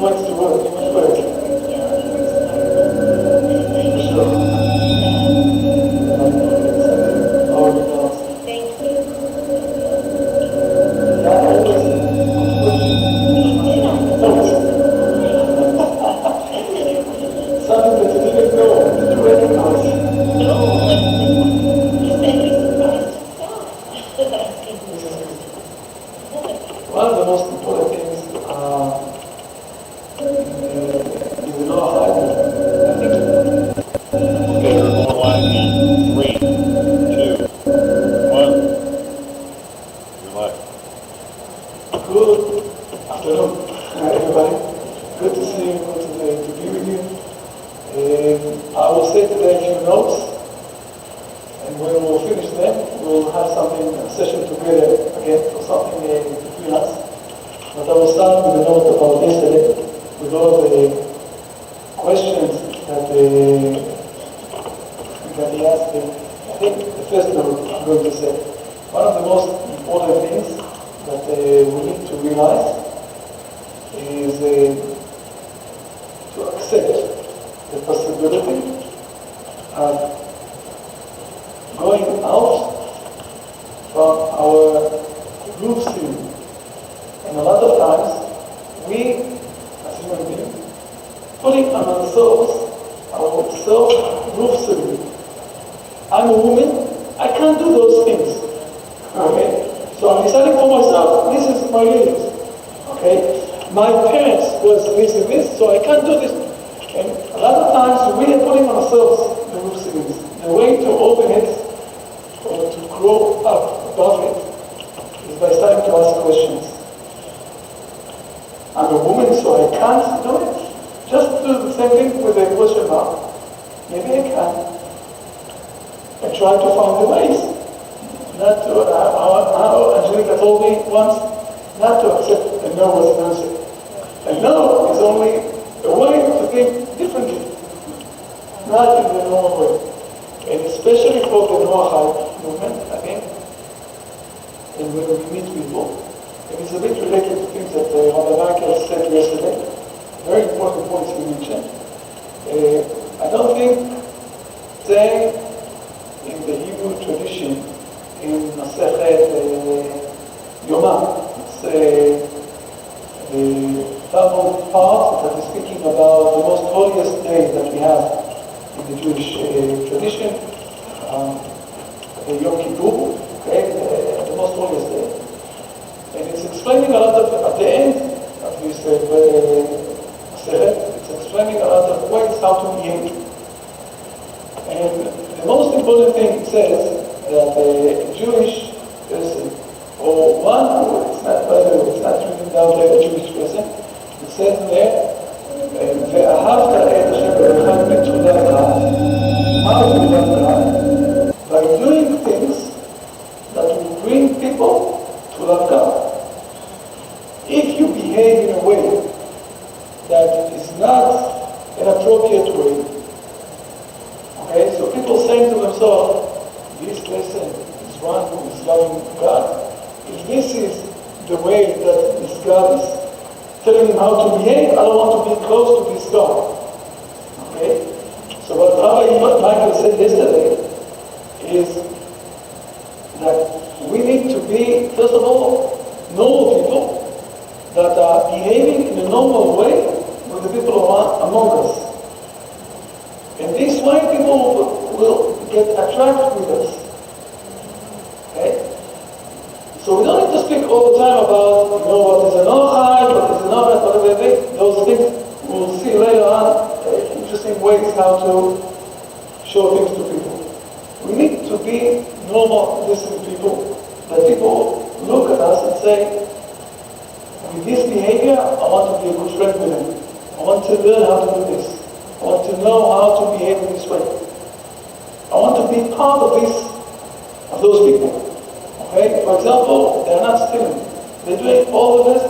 wants to work? Which work? Sure. One of the most important things is the Noahide. I think. Okay, we're going live in 3, 2, 1. You're live. Good afternoon, everybody. Good to see you. Good to be with you. I will say today a few notes, and when we'll finish them, we'll have something, a session together again, or something between us. But I will start with a note about yesterday, with all the questions that he asked me. I think the first note I'm going to say, one of the most important things that we need to realize is to accept the possibility of going out from our roof ceiling. And a lot of times, we, as human beings, putting on ourselves our self-roof ceiling. I'm a woman, I can't do those things. Okay? So I'm deciding for myself, this is my limit. Okay? My parents was this and this, so I can't do this. And a lot of times we are putting on ourselves the roof ceilings. The way to open it or to grow up above it is by starting to ask questions. I'm a woman, so I can't do it. Just do the same thing with a question mark. Maybe I can. And try to find the ways. Not to, how Angelica told me once, not to accept a no as an answer. A no is only a way to think differently, not in the normal way. And especially for the Noahide movement, again, and when we meet people, and it's a bit related to things that Rabbi Michael said yesterday, very important points he mentioned. I don't think saying in the Hebrew tradition, in Masechet Yomah, it's the Talmud part that is speaking about the most holiest day that we have in the Jewish tradition, the Yom Kippur, okay, the most holiest day. And it's explaining a lot of, at the end of this Masechet, it's explaining a lot of ways how to behave. And the most important thing it says that a Jewish person, or one who, it's not, by the way, it's not written down like a Jewish person, it says there, ואהבת את השם אלוהיך בתודה רבה. How do you love God? By doing things that will bring people to love God. If you behave in a way that is not an appropriate way, okay, so people saying to themselves, this person is one who is loving God. If this is the way that this God is telling him how to behave, I don't want to be close to this God. Okay? So what Rabbi Michael said yesterday is that we need to be, first of all, normal people that are behaving in a normal way with the people among us. And this way people will get attracted with us. Okay? So we don't need to speak all the time about, what is an Noahide, what is an Noahide, whatever. Those things we'll see later on, interesting ways how to show things to people. We need to be normal, listening people, that people look at us and say, with this behavior, I want to be a good friend with them. I want to learn how to do this. I want to know how to behave in this way. I want to be part of those people. Okay? For example, they're not stealing. They're doing all of this.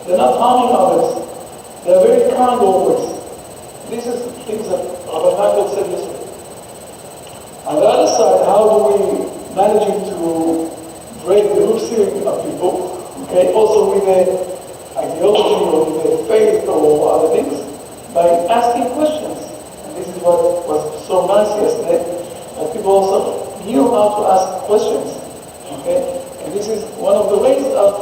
They're not harming others. They're very kind always. This is the things that Rabbi Michael said yesterday. On the other side, how do we manage to break the roof ceiling of people? Okay? Also with the ideology or with the faith or by asking questions. And this is what was so nice yesterday, that people also knew how to ask questions. Okay? And this is one of the ways of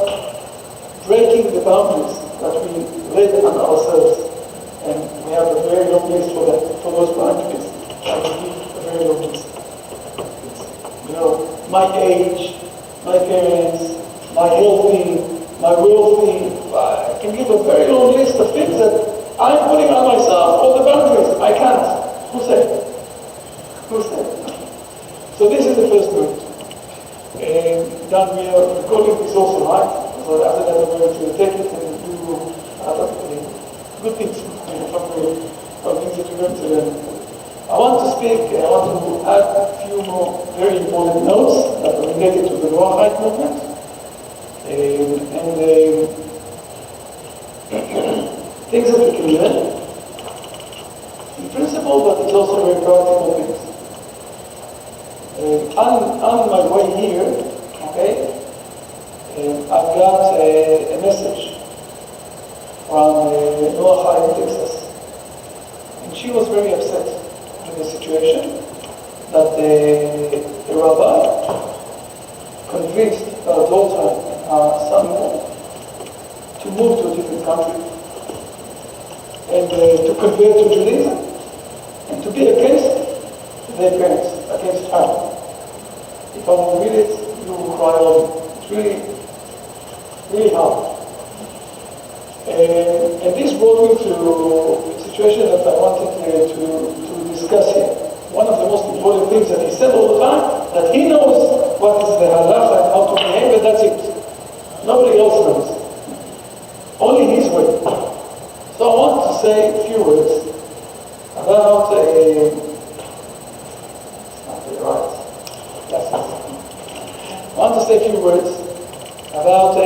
breaking the boundaries that we laid on ourselves. And we have a very long list for that, for those boundaries. I will give a very long list. My age, my parents, my healthy, my wealthy. I can give a very long list of things that I'm putting on myself for the boundaries. I can't. Who said? Who said? So this is the first point. And then we are recording this also, right? So after that I'm going to take it and do other good things from things that we're going to learn. I want to speak, I want to add a few more very important notes that are related to the Noahide movement. And things that we can learn in principle, but it's also very practical things. On my way here, okay, I've got a message from Noahide in Texas. And she was very upset with the situation that the Rabbi convinced her daughter and her son-in-law to move to a different country and to convert to Judaism and to be against their parents, against her. If I will read it, you will cry over. It's really, really hard. And this brought me to a situation that I wanted to discuss here. One of the most important things that he said all the time, that he knows what is the halacha and how to behave, and that's it. Nobody else knows. Only his way. So I want to say a few words about I want to say a few words about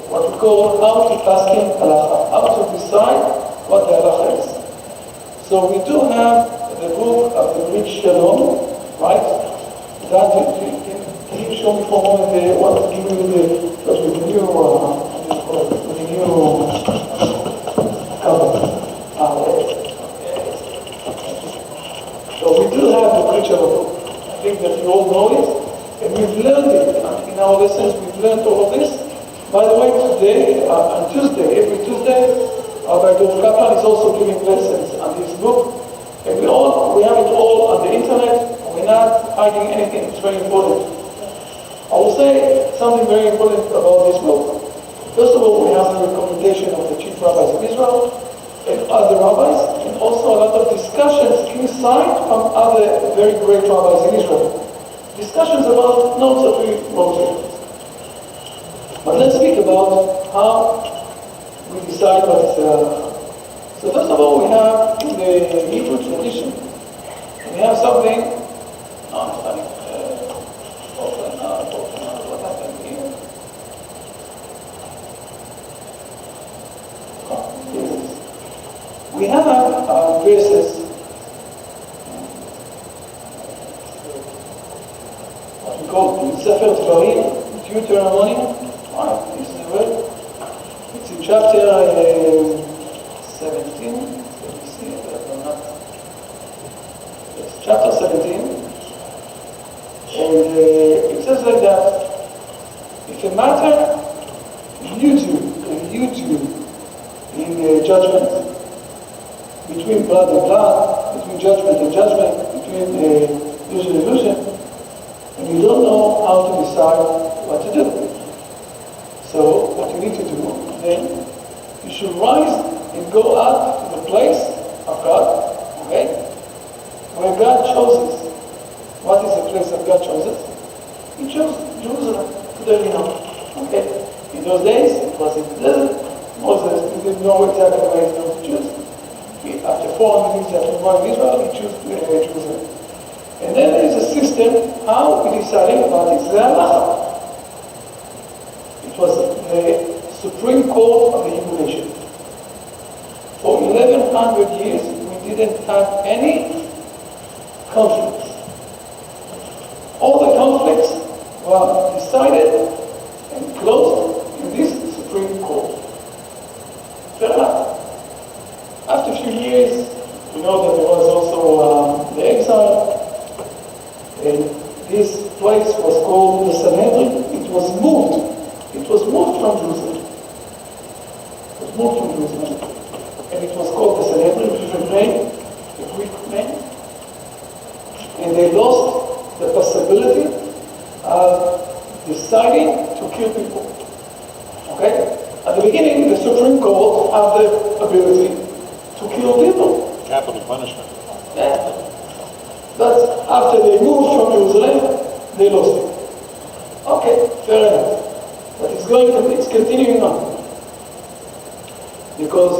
what we call how to paskin halacha, how to decide what the halacha is. So we do have the book of the Greek Shalom, right? That can you show me for a moment what to give you the new cover? So we do have the Greek Shalom book. I think that you all know it, and we've learned it. In our lessons, we've learned all of this. By the way, today, on Tuesday, every Tuesday, Rabbi is also giving lessons on this book. And we have it all on the internet. We're not hiding anything. It's very important. I will say something very important about this book. First of all, we have the recommendation of the chief rabbis of Israel and other rabbis, and also a lot of discussions inside from other very great rabbis in Israel. Discussions about notes that we wrote here. But let's speak about how we decide what is So first of all, we have in the Hebrew tradition, we have something. What happened here? We have verses. What we call Sefer Dvarim, Deuteronomy. This is the word. It's in chapter 17. Let me see if I will not. Yes, chapter 17. And it says like that. If a matter you two in judgment, between blood and blood, between judgment and judgment, between illusion and illusion, and you don't know how to decide what to do. So what you need to do, then you should rise and go out to the place of God, okay, where God chooses. What is the place that God chooses? He chose Jerusalem, today we know. Okay. In those days, it was in the desert. Moses didn't know exactly where he was to choose. After 400 years after born in Israel, he chose Jerusalem. And then there is a system how we decided about it. The halacha. It was the Supreme Court of the Hebrew nation. For 1100 years, we didn't have any conflicts. All the conflicts were decided and closed in this Supreme Court. Fair enough. After a few few years, we know that there was also the exile, and this place was called the Sanhedrin. It was moved. It was moved from Jerusalem. It was moved from Jerusalem. And it was called the Sanhedrin, a different name, a Greek name. And they lost the possibility of deciding to kill people. Okay? At the beginning, the Supreme Court had the ability to kill people. Capital punishment. Yeah. But after they moved from Jerusalem, they lost it. Okay, fair enough. But it's continuing on. Because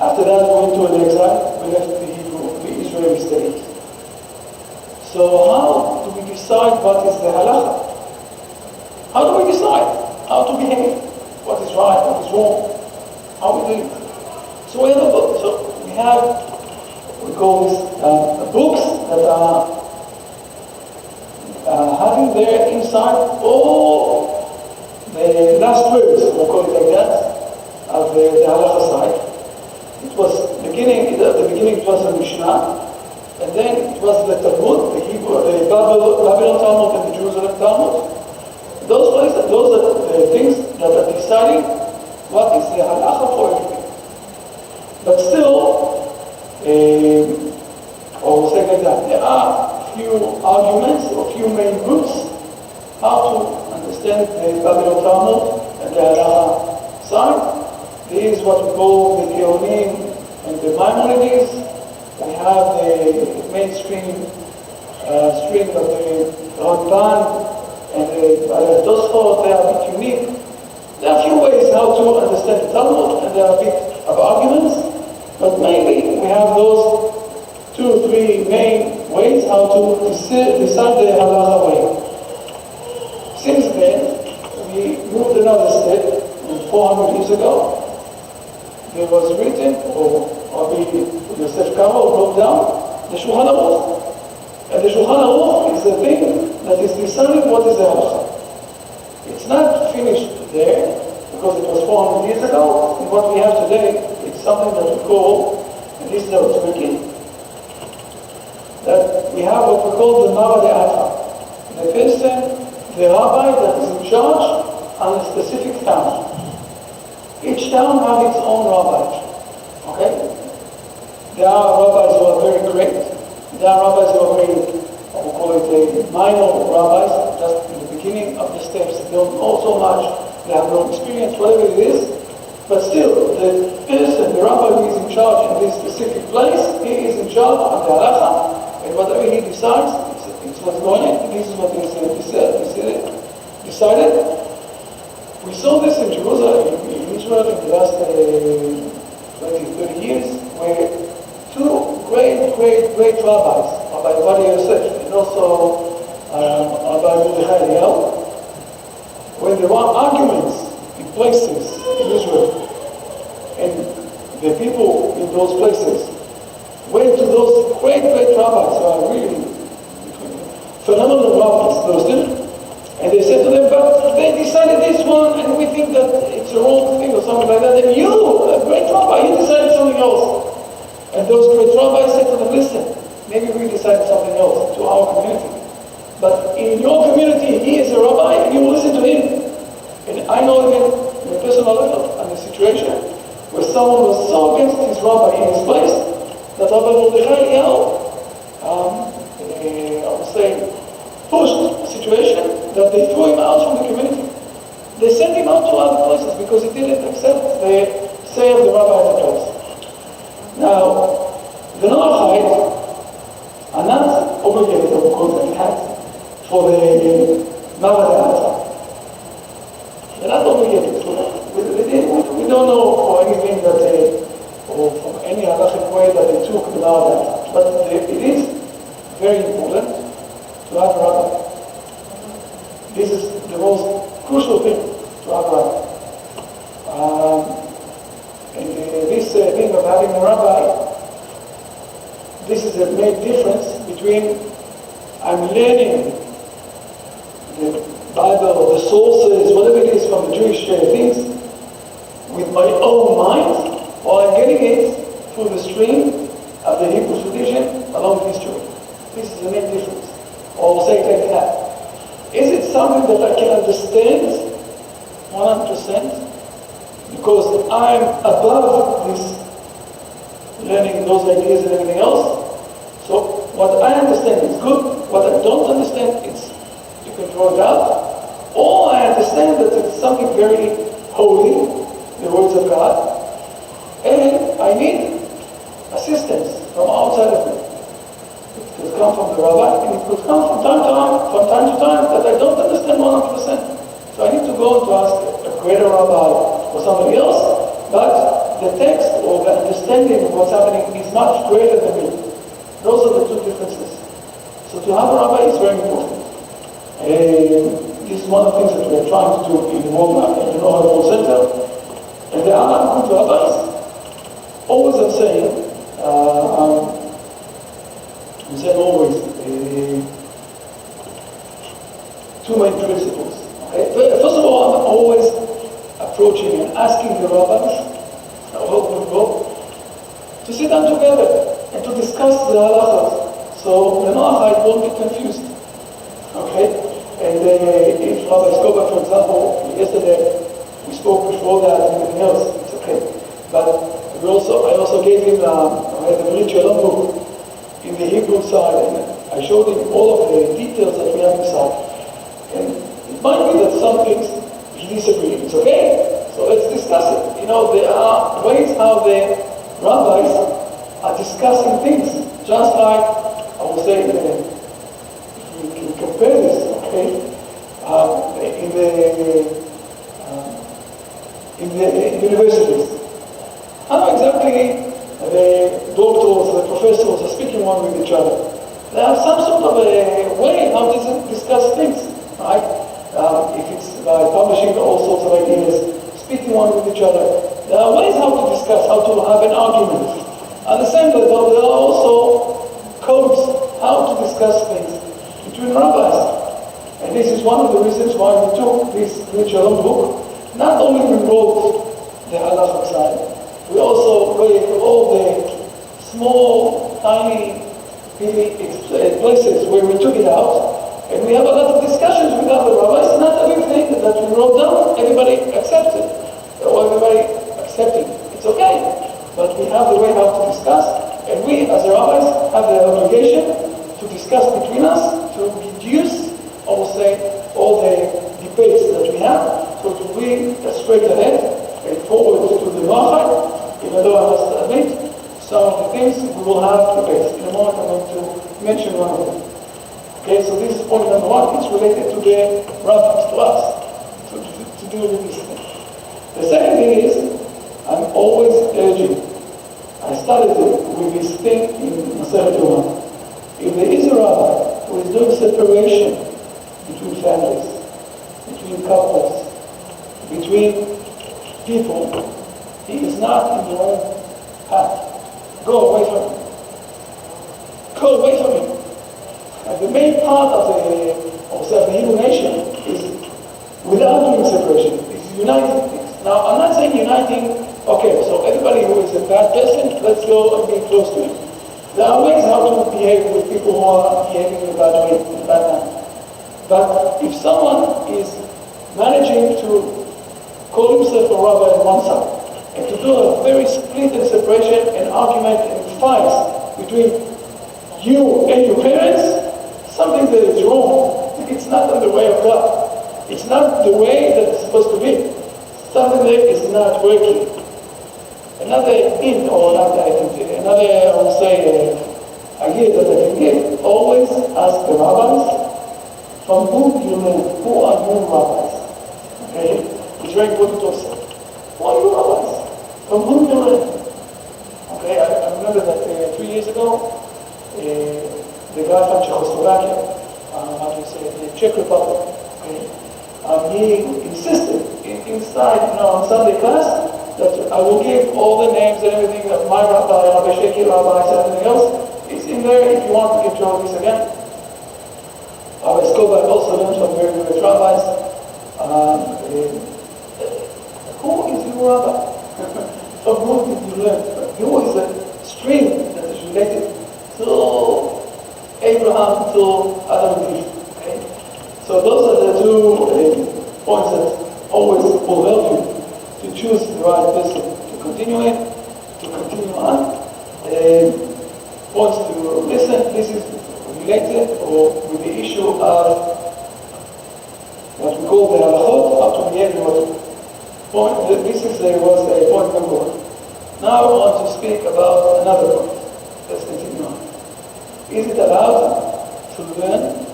after that we went to an exile, we left the Israeli state. So how do we decide what is the halacha? How do we decide how to behave? What is right, what is wrong? How we do it? So we have a book. So we call this books that are having there inside all the last words, we'll call it like that, of the halacha side. It was at the beginning it was a Mishnah, and then it was the Talmud, the Hebrew, the Babylon Talmud and the Jerusalem Talmud. Those are the things that are deciding what is the halacha for everything. But still, or we'll say like that, there are few arguments or few main groups how to understand the Babylon Talmud and the halacha side. There is what we call the Geonim and the Maimonides. We have the mainstream string of the Ramban and the Tosfot. They are a bit unique. There are a few ways how to understand the Talmud, and there are a bit of arguments, but mainly we have those 2 or 3 main ways how to decide the halacha way. Since then, we moved another step. 400 years ago, there was written, or Rabbi Yosef Karo wrote down, the Shulchan Aruch. And the Shulchan Aruch is the thing that is deciding what is the halacha. It's not finished there, because it was 400 years ago, and what we have today, it's something that we call, and this is how it's beginning, that we have what we call the Mara De'ata. The person, the rabbi that is in charge on a specific town. Each town has its own rabbi. Okay? There are rabbis who are very great. There are rabbis who are very, we'll call it minor rabbis, just in the beginning of the steps. They don't know so much, they have no experience, whatever it is. But still, the person, the rabbi who is in charge in this specific place, he is in charge of the halacha, and whatever he decides, it's what's going on. This is what is decided. We saw this in Jerusalem, in Israel, in the last 20, 30 years, where 2 great rabbis, Rabbi Yosef and also Rabbi Noahide, when there were arguments in places in Israel, and the people in those places went to those great rabbis who are really phenomenal rabbis, those and they said to them, but they decided this one, and we think that it's a wrong thing or something like that. And you, a great rabbi, you decided something else. And those great rabbis said to them, listen, maybe we decided something else to our community. But in your community, he is a rabbi, and you will listen to him. And I know again, in a personal level, and a situation where someone was so against his rabbi in his place, that Rabbi Mordechai, I would say, pushed a situation that they threw him out from the community. They sent him out to other places because he didn't accept the say of the rabbi at the place. Now, the Noahide are not obligated, of course, they had for the Mara. They're not obligated for that. We don't know for anything that they, or from any halachic way that they took the Mara. But it is very important to have a rabbi. This is the most crucial thing to have a rabbi. And this thing of having a rabbi, this is a main difference between I'm learning the Bible, the sources, whatever it is from the Jewish things, with my own mind, or I'm getting it through the stream of the Hebrew tradition along history. This is the main difference. Or we'll say it like that. Is it something that I can understand 100%? Because I'm above this learning those ideas and everything else. So what I understand is good. What I don't understand, you can throw it out. Or I understand that it's something very holy, the words of God, and I need assistance from outside of me. It could come from the rabbi, and it could come from time to time, that I don't understand 100%. So I need to go to ask a greater rabbi or somebody else, but the text or the understanding of what's happening is much greater than me. Those are the two differences. So to have a rabbi is very important. This is one of the things that we are trying to do in the Noahide Center. And there are good rabbis. Always I'm saying always, two main principles. Okay? First of all, I'm always approaching and asking the rabbis, to sit down together and to discuss the halachas, so the Noahide won't be confused. Okay? And if Rabbi Goldberg, for example, yesterday we spoke before that and everything else, it's okay. But I also gave him the Shalom book in the Hebrew side, and I showed him all of the details that we have inside. And it might be that some things he disagrees. It's okay. So let's discuss it. There are ways how the rabbis are discussing things, just like I will say, if you can compare this, okay, in the universities. How exactly the doctors, the professors are speaking one with each other. They have some sort of a way how to discuss things, right? If it's by publishing all sorts of ideas, speaking one with each other. There are ways how to discuss, how to have an argument. At the same level, there are also codes how to discuss things between rabbis. And this is one of the reasons why we took this Shalom book. Not only we wrote the halachic side, we also read all the small, tiny places where we took it out. And we have a lot of discussions with other rabbis. Not everything that we wrote down, everybody accepted. Or everybody accepted. It's okay. But we have the way how to discuss. And we, as rabbis, have the obligation to discuss between us, to reduce, I will say, all the debates that we have, so to be straight ahead and forward to the Noahide. Even though I must admit, some of the things we will have debates. In a moment I'm going to mention one of them. Okay, so this is point number one. It's related to the rabbis, to us, to do with this thing. The second thing is, I'm always urging. I started with this thing in Masechet Yoma. If there is a rabbi who is doing separation between families, between couples, between people, he is not in the wrong path. Go away from him. Go away from him. And the main part of the Hebrew nation is, without doing separation, is uniting things. Now, I'm not saying uniting, okay, so everybody who is a bad person, let's go and be close to him. There are ways how to behave with people who are behaving in a bad way, in a bad manner. But if someone is managing to call himself a rabbi on one side, and to do a very split and separation and argument and fights between you and your parents, something that is wrong. It's not in the way of God. It's not the way that it's supposed to be. Something that is not working. Another hint, or another, I will say, idea that I can give, always ask the rabbis, from whom you learn. Who are your rabbis? Okay? It's very important to say. Who are your rabbis? From whom you learn? Okay, I remember that 3 years ago, the guy from Czechoslovakia, how do you say it, the Czech Republic, okay, he insisted inside, on Sunday class, that I will give all the names and everything of my rabbi, Rabbi Sheki, rabbis, and everything else. It's in there if you want to get your this again. Rabbi Goldberg also learned from very good rabbis. Who is your rabbi? From whom did you learn? Who is string that is related to Abraham, to Adam and Eve. Okay? So those are the two points that always will help you to choose the right person to continue in, to continue on. Points to listen, this is related or with the issue of what we call the halachot, how to behave in what point. This was a point number one. Now I want to speak about another point. Let's continue on. Is it allowed to learn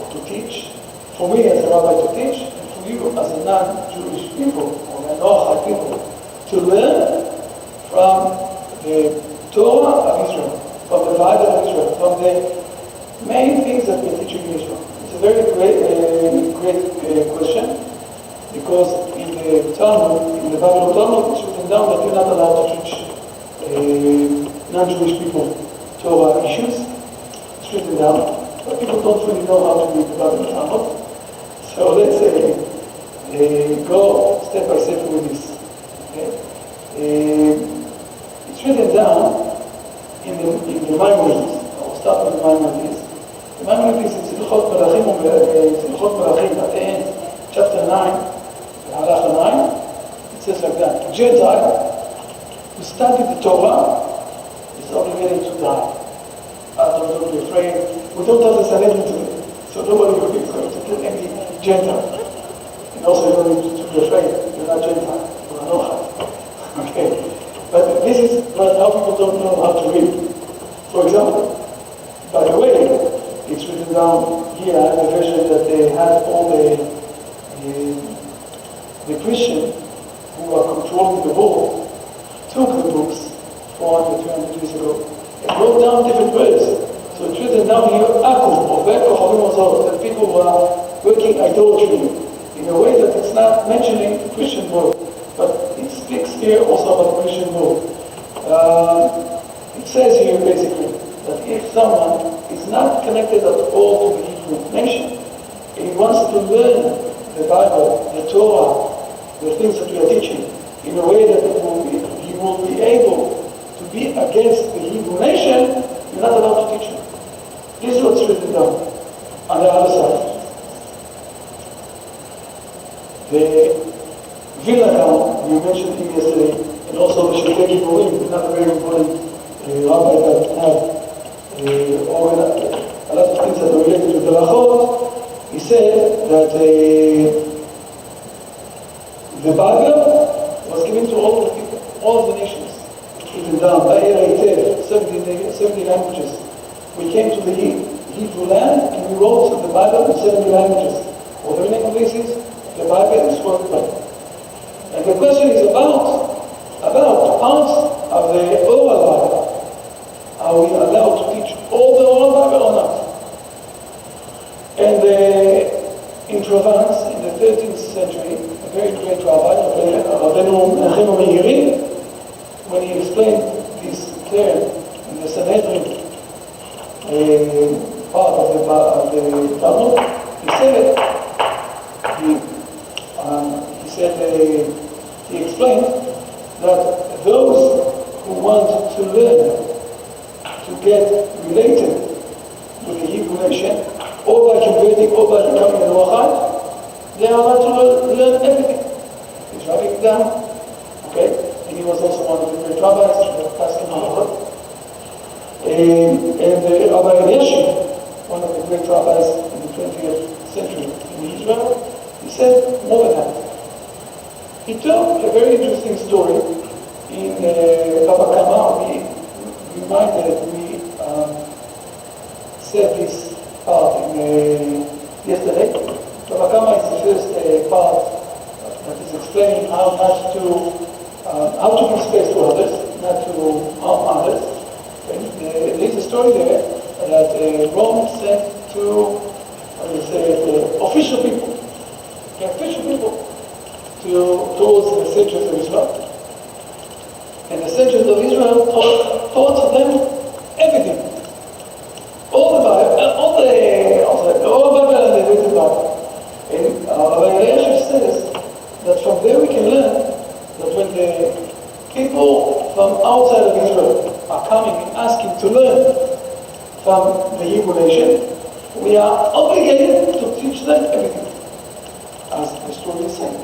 or to teach? For me as a rabbi to teach, and for you as a non-Jewish people or a Noahide people to learn from the Torah of Israel, from the Bible of Israel, from the main things that we're teaching in Israel. It's a very great question, because in the Talmud, in the Bible of Talmud, it's written down that you're not allowed to teach non-Jewish people Torah issues. It's written down, but people don't really know how to read the Bible of Talmud. So let's go step by step with this. Okay? It's written down in the Maimonides. I'll start with the Maimonides. The Maimonides is Hilchot Melachim at the end, chapter 9, Halacha 9. It says like that: a Gentile who studied the Torah is obligated to die. Don't be afraid. We don't have the Sanhedrin today, so nobody is going to kill any Gentile. And also you don't need to be afraid. You're not Gentile. You're not Noahide. Okay. But this is how people don't know how to read. For example, by the way, it's written down here in the version that they had all the Christians who are controlling the world took the books 400, 300 years ago and wrote down different words. So it's written down here, Akum, or Beko Chavim, that people were working idolatry in a way that it's not mentioning the Christian world. But it speaks here also about the Christian world. It says here basically that if someone is not connected at all to the Hebrew nation, and he wants to learn the Bible, the Torah, the things that we are teaching, in a way that he will be able to be against the Hebrew nation, you're not allowed to teach him. This is what's written down on the other side. The Vilna, you mentioned him yesterday, and also the Shulchan Aruch, another very important rabbi that had a lot of things that are related to the halachot. He said that the Bible was given to all the people, all of the nations. It's written down by 70 languages. We came to the Hebrew land and we wrote the Bible in 70 languages. Whatever language this is, the Bible is worked by. And the question is about parts of the oral Bible. Are we allowed to teach all the oral Bible or not? And in Provence, in the 13th century, a very great rabbi, Rabbi, when he explained this term in the Sanhedrin part of the Talmud, he explained that those who want to learn to get related with the Hebrew nation, or by converting, or by becoming a Noahide, they are allowed to learn everything. He's writing it down. Okay? And he was also one of the great rabbis, Pastor Noahide. And Rabbi Elyashiv, one of the great rabbis in the 20th century in Israel, he said more than that. He told a very interesting story in Baba Kama. We said this part yesterday. Baba Kama is the first part that is explaining how to give space to others, not to harm others. And there is a story there that Rome sent to official people. Towards the sages of Israel. And the sages of Israel taught them everything. All the Bible, all the Bible and the written Bible. And Rabbi Elyashiv says that from there we can learn that when the people from outside of Israel are coming and asking to learn from the Hebrew nation, we are obligated to teach them everything, as the story is saying.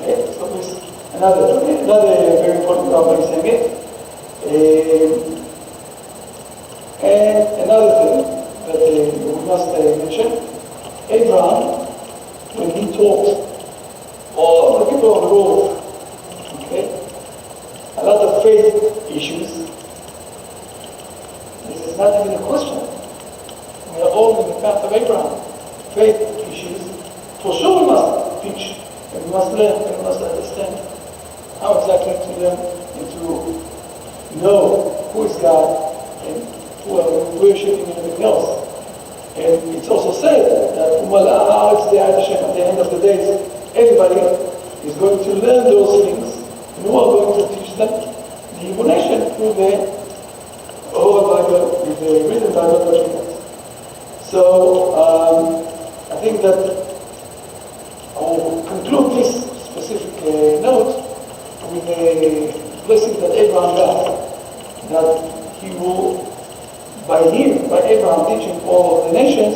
Okay? So this is another very important Rabbi saying it. And another thing that we must mention, Abraham, when he taught all the people of the world, okay, a lot of faith issues, this is not even a question. We are all in the path of Abraham. Faith issues, for sure we must teach, and we must learn, and we must understand how exactly to learn and to know who is God and who are worshipping and everything else. And it's also said that at the end of the days, everybody is going to learn those things, and who are going to teach them the Hebrew nation through the whole Bible, with the written Bible documents. So I think that I will conclude this specific note with the blessing that Abraham got, that he will, by Abraham teaching all of the nations,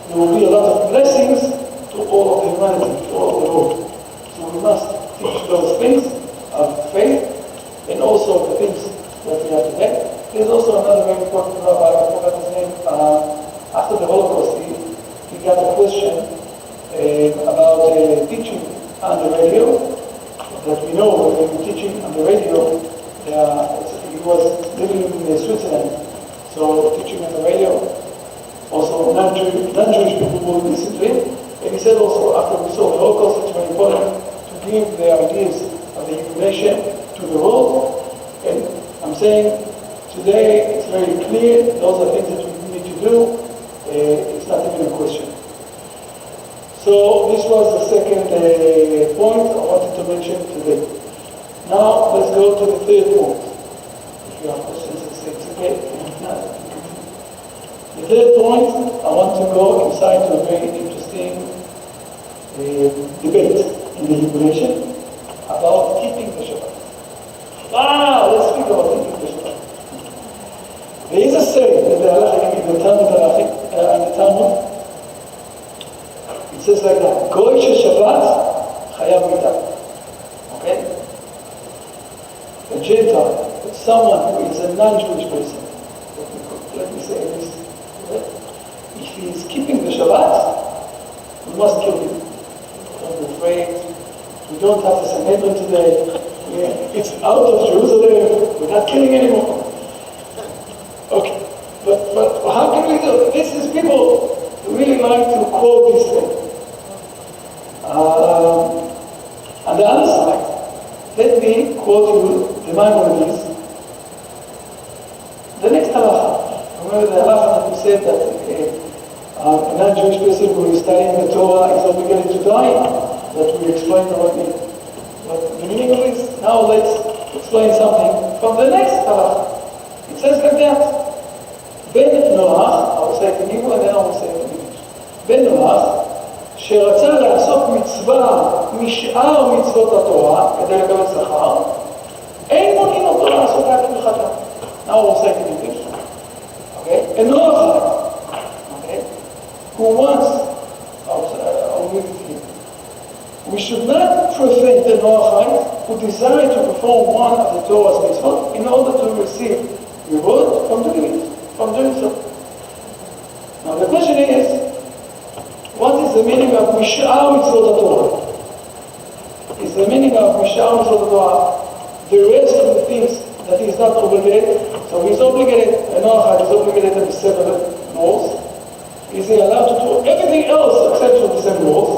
there will be a lot of blessings to all of humanity, to all of the world. So we must teach those things of faith and also the things that we have today. There's also another very important rabbi, I forgot his name, after the Holocaust, he got a question about teaching on the radio, that we know when we're teaching on the radio, he was living in Switzerland, so teaching on the radio, also non-Jewish people will listen to him. And he said also, after we saw the Holocaust, it's very important to give the ideas of the Hebrew nation to the world. And I'm saying, today it's very clear, those are things that we need to do. It's not even a question. So this was the second point I wanted to mention today. Now let's go to the third point. If you have questions, it's okay. The third point, I want to go inside to a very interesting debate in the Hebrew nation about keeping the Shabbat. Let's speak about keeping the Shabbat. There is a saying in the Halacha, in the Talmud, it says like that, Goy shel Shabbat, chayav mitah. Okay? A Gentile, someone who is a non-Jewish person, let me say this, if he is keeping the Shabbat, we must kill him. Don't be afraid. We don't have the Sanhedrin today. It's out of Jerusalem. We're not killing anymore. Okay. But how can we do it? This is people who really like to quote this thing. On the other side, let me quote you the Maimonides. The next halacha. Remember the halacha that we said that a non-Jewish person who is studying the Torah is obligated to die, that we explained already. But the meaning of this, now let's explain something from the next halacha. It says like that. Ben Noach, I will say it in Hebrew and then I will say it in English. Ben Noach, שרצה לעשות מצווה משאר מצוות התורה כדי לקבל שכר, אין מונעים אותו לעשות רק מלאכתה. Now I will say it in English. Okay? A Noahide, okay, who wants, I'll read it here. We should not prevent the Noahide who desire to perform one of the Torah's mitzvot in order to receive reward from doing so. Now the question is, what is the meaning of Mish'ar Mitzvot Torah? Is the meaning of Mish'ar Mitzvot Torah the rest of the things that he is not obligated? So he is obligated, and Noahide is obligated to the 7 laws. Is he allowed to do everything else except for the 7 laws?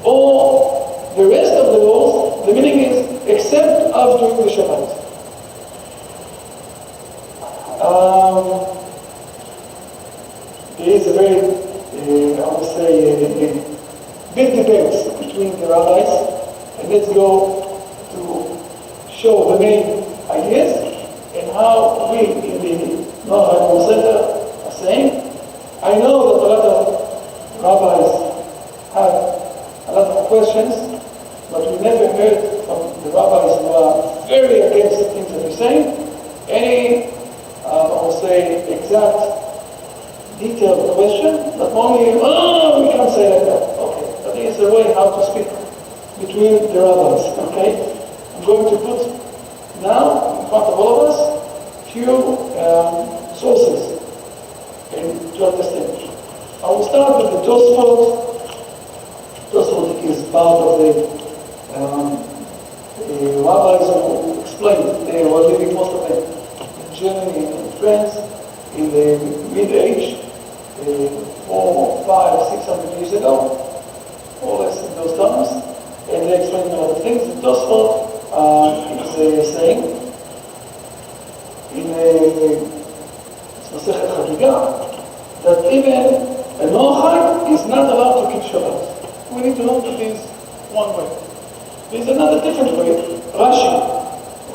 Or the rest of the laws, the meaning is except of doing the Shabbat? There is a very, I would say, big debate between the rabbis, and let's go to show the main ideas and how we in the Noahide Center are saying. I know that a lot of rabbis have a lot of questions, but we never heard from the rabbis who are very against the things that we're saying any say exact detailed question, but only, we can't say like that. Okay, but there is a way how to speak between the rabbis, okay? I'm going to put now in front of all of us few sources to understand. I will start with the Tosfot. Tosfot is part of the rabbis who explained. They were living, most of them, in Germany and in France in the mid-age, 400, 500, 600 years ago, more or less in those times. And they explained a lot of things. The Tosfot is saying in Masechet Chagiga that even a Noahide is not allowed to keep Shabbat. We need to know that there is one way. There is another different way. Rashi,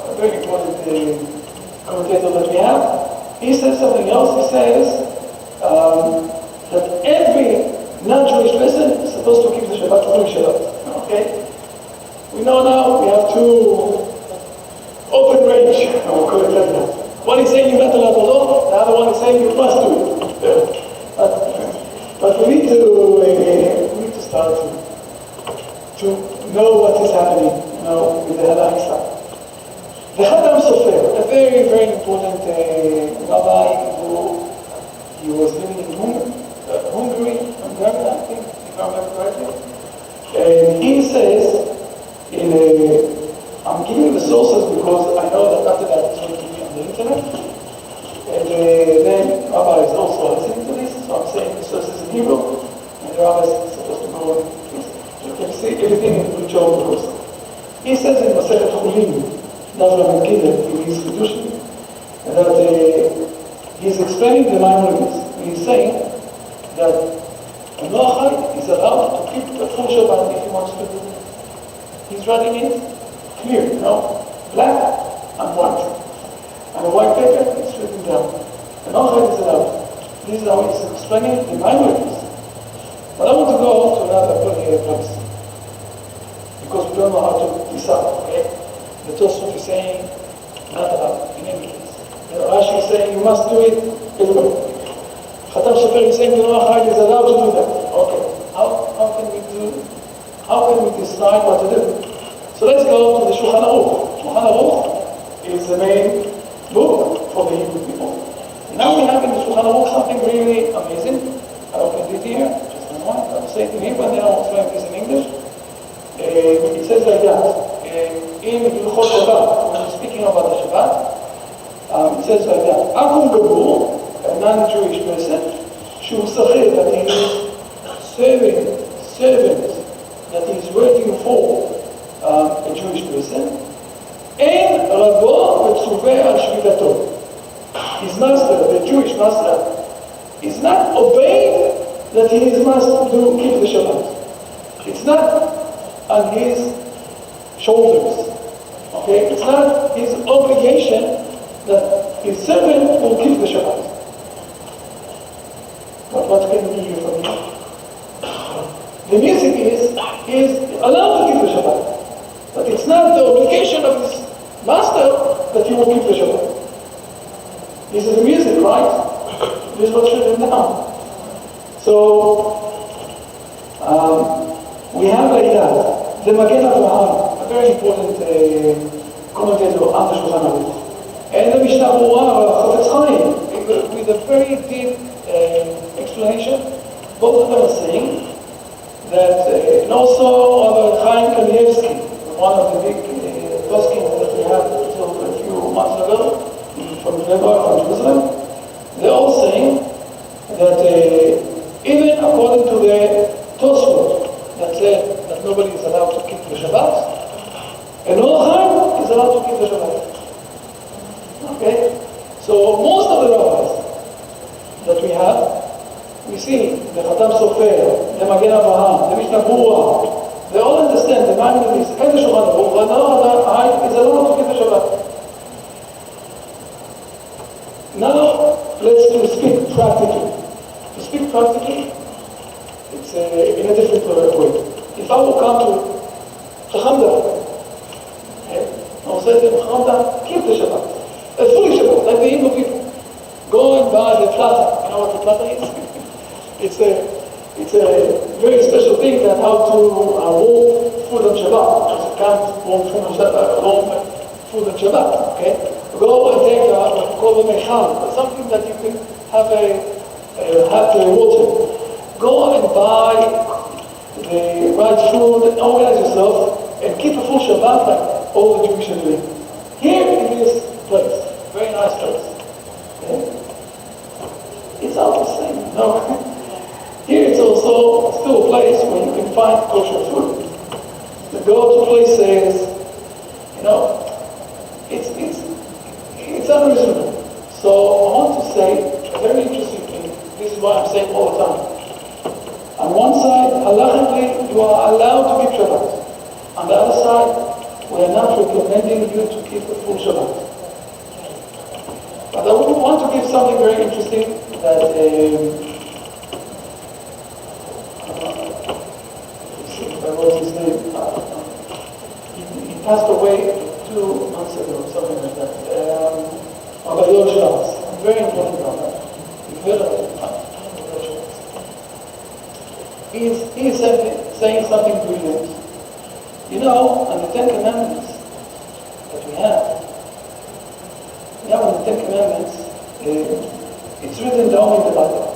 a very important commentator that we have, he says something else. He says that every non-Jewish person is supposed to keep the Shabbat through Shabbat. Okay? We know now we have two open range, I will call it like that. One is saying you're not allowed to know, the other one is saying you must do it. But we need to start to know what is happening, with the halakha stuff. The Chaim Sofer, a very, very important rabbi who he was living in Hungary, I think, if I remember correctly. And he says, I'm giving you the sources because I know that after that it's going to be on the internet. And then Rabbi is also listening to this, so I'm saying the sources in Hebrew, and the Rabbi is supposed to go and you can see everything in the Job because he says in Masechet Chulin, Davra Gidel, in his Kedushin, that he's explaining the Maimonides, and he's saying that a Noahide is allowed to keep the full Shabbat if he wants to do it. He's writing it clear, black and white. And a white paper is written down. And all is allowed. This is how he's explaining the Maimonides. But I want to go to another place. Because we don't know how to decide, okay? The Tosfot is saying, not allowed, in any case. The Rashi is saying, you must do it anyway. Chaim Sofer is saying, the Noahide is allowed to do that. Okay, how can we decide what to do? So let's go to the Shulchan Aruch. Shulchan Aruch is the main book for the Hebrew people. And now we have in the Shulchan Aruch something really amazing. I opened it here, just a moment. I'll say it in Hebrew and then I'll explain this in English. It says like that. In Hilchot Shabbat, when we're speaking about the Shabbat, it says like that. Akum Gabur, a non-Jewish person, Shu Sachir, that he is servant that he is working for a Jewish person, and Rabbo V'tzuveh al Shvidato. His master, the Jewish master, is not obeyed that he must keep the Shabbat. It's not on his shoulders. Okay? It's not his obligation that his servant will keep the Shabbat. But what can we hear from him? The music is allowed to keep the Shabbat. But it's not the obligation of his master that he will keep the Shabbat. This is the music, right? This is what's written down. So, we have like that. The Magen Avraham, a very important commentator on the Shulchan Aruch. And the Mishnah Berurah, Chafetz Chaim, with a very deep explanation. Both of them are saying that, and also Chaim Kanievsky, one of the big poskim that we have until a few months ago, from Jerusalem, they're all saying that even according to the Tosfot that said that nobody is allowed to keep the Shabbat, and Noahide is allowed to keep the Shabbat. Okay? So most of the rabbis that we have, we see the Chaim Sofer, the Magen Avraham, the Mishnah Berurah, they all understand the Maimonides and the Shulchan Aruch, but Noahide is allowed to keep the Shabbat. Now, let's speak practically. To speak practically, it's in a different way. If I will come to Chachamda, okay, I will say to him, Chachamda, keep the Shabbat. A full Shabbat, like the Hebrew people. Go plata. You know what the plata is? It's a very special thing that how to warm food on Shabbat, because you can't warm food on Shabbat, okay? Go and take what we call a mechal, something that you can have water. Go and buy the right food and organize yourself and keep a full Shabbat like all the Jewish are doing. Here in this place, very nice place. Okay? It's all the same, no? Here it's also still a place where you can find kosher food. To go to places, it's unreasonable. So I want to say a very interesting thing. This is why I'm saying all the time. On one side, halachically, you are allowed to keep Shabbat. On the other side, we are not recommending you to keep a full Shabbat. But I want to give something very interesting that I wrote his name. He passed away 2 months ago, something like that. Rabbi very important Rabbi. You've heard of it. He is saying something brilliant. You know, on the 10 Commandments that we have, on the 10 Commandments, it's written down in the Bible.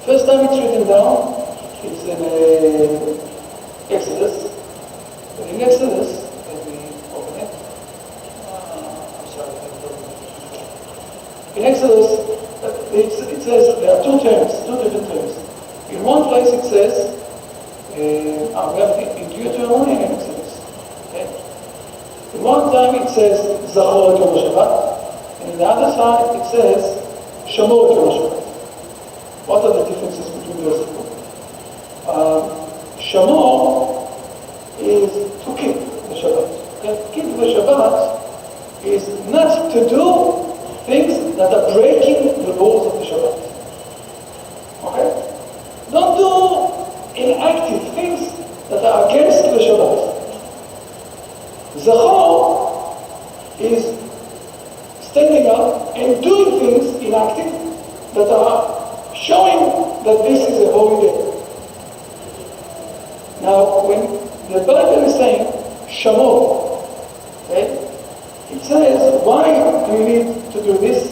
First time it's written down, it's in Exodus. But in Exodus, let me open it. I'm sorry. In Exodus, it says there are two different terms. In one place it says, we have it in Deuteronomy and Exodus. Okay? In one time it says, Zachor et Yom HaShabbat, and in the other side it says, Shamor et Yom HaShabbat. What are the differences between those two? Shamor is to keep the Shabbat. Okay? Keep the Shabbat is not to do things that are breaking the laws of the Shabbat. Okay? Don't do inactive things that are against the Shabbat. Zachor is standing up and doing things inactive that are showing that this is a holy day. Now, when the Bible is saying Shamor, okay, it says, why do you need to do this?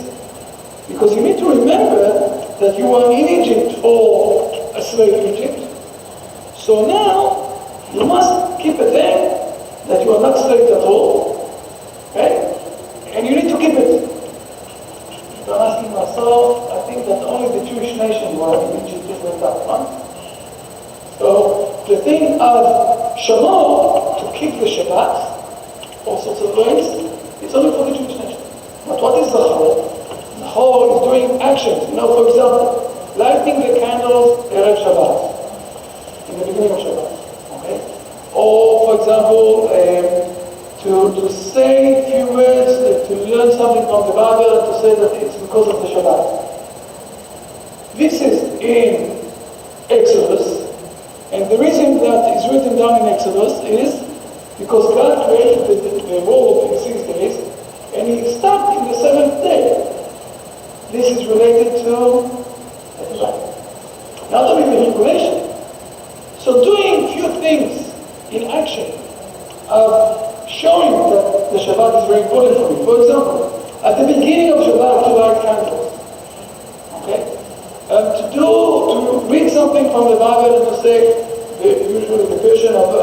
Because you need to remember that you were in Egypt or a slave in Egypt. So now, you must keep a day that you are not slaves at all. Okay? And you need to keep it. So I'm asking myself, I think that only the Jewish nation were in Egypt at that time. So the thing of Shamor, to keep the Shabbat, all sorts of ways, it's only for the Jewish nation. But what is Zachor? Zachor is doing actions. For example, lighting the candles Erev Shabbat, in the beginning of Shabbat. Okay? Or, for example, to say a few words, to learn something from the Bible, and to say that it's because of the Shabbat. This is in Exodus, and the reason that is written down in Exodus is because God created the world in 6 days, and He stopped in the 7th day. This is related to the Shabbat. Not only the regulation. So doing few things in action of showing that the Shabbat is very important for me. For example, at the beginning of Shabbat, to light candles. Okay? To read something from the Bible and to say, usually the version of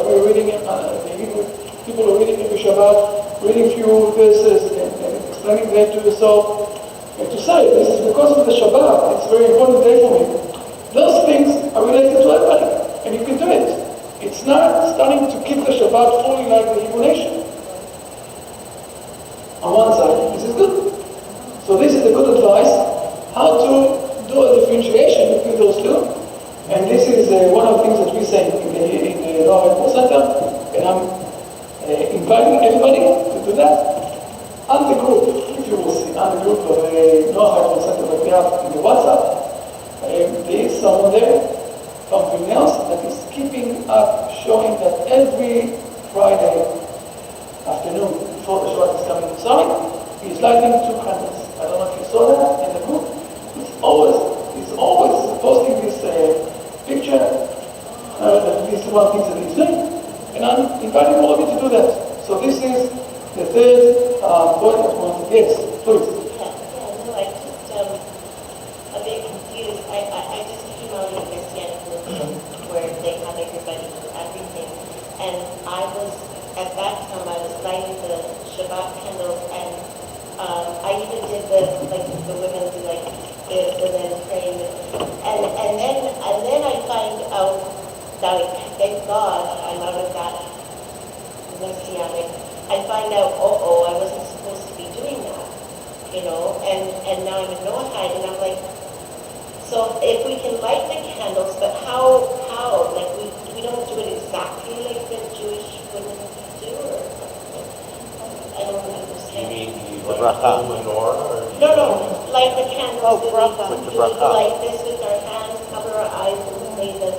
we're reading, the Hebrew people are reading every Shabbat, reading few verses and explaining that to yourself, and to say, this is because of the Shabbat, it's a very important day for me. Those things are related to everybody, and you can do it. It's not starting to keep the Shabbat fully like the Hebrew nation. On one side, this is good. So this is the good advice, how to do a differentiation between those two. And this is one of the things that we say in the Noahide Center, and I'm inviting everybody to do that. On the group, if you will see, on the group of the Noahide Center that we have in the WhatsApp, there is someone there, something else that is keeping up, showing that every Friday afternoon, before the Shabbat is coming inside, he is lighting 2 candles. I don't know if you saw that in the group. Yes, please. No, I just, a bit confused. I just came out of the Messianic movement where they have everybody do everything. And I was, at that time, I was lighting the Shabbat candles, and I even did the women do like this, and then praying. And then I find out that, thank God, I'm out of that Messianic. I find out, I wasn't supposed to be doing that, and now I'm in Noahide, and I'm like, so if we can light the candles, but how, like we don't do it exactly like the Jewish women do, or I don't understand. You mean The bracha. No, light the candles, bracha. we With the do it bracha. like this with our hands, cover our eyes, and say the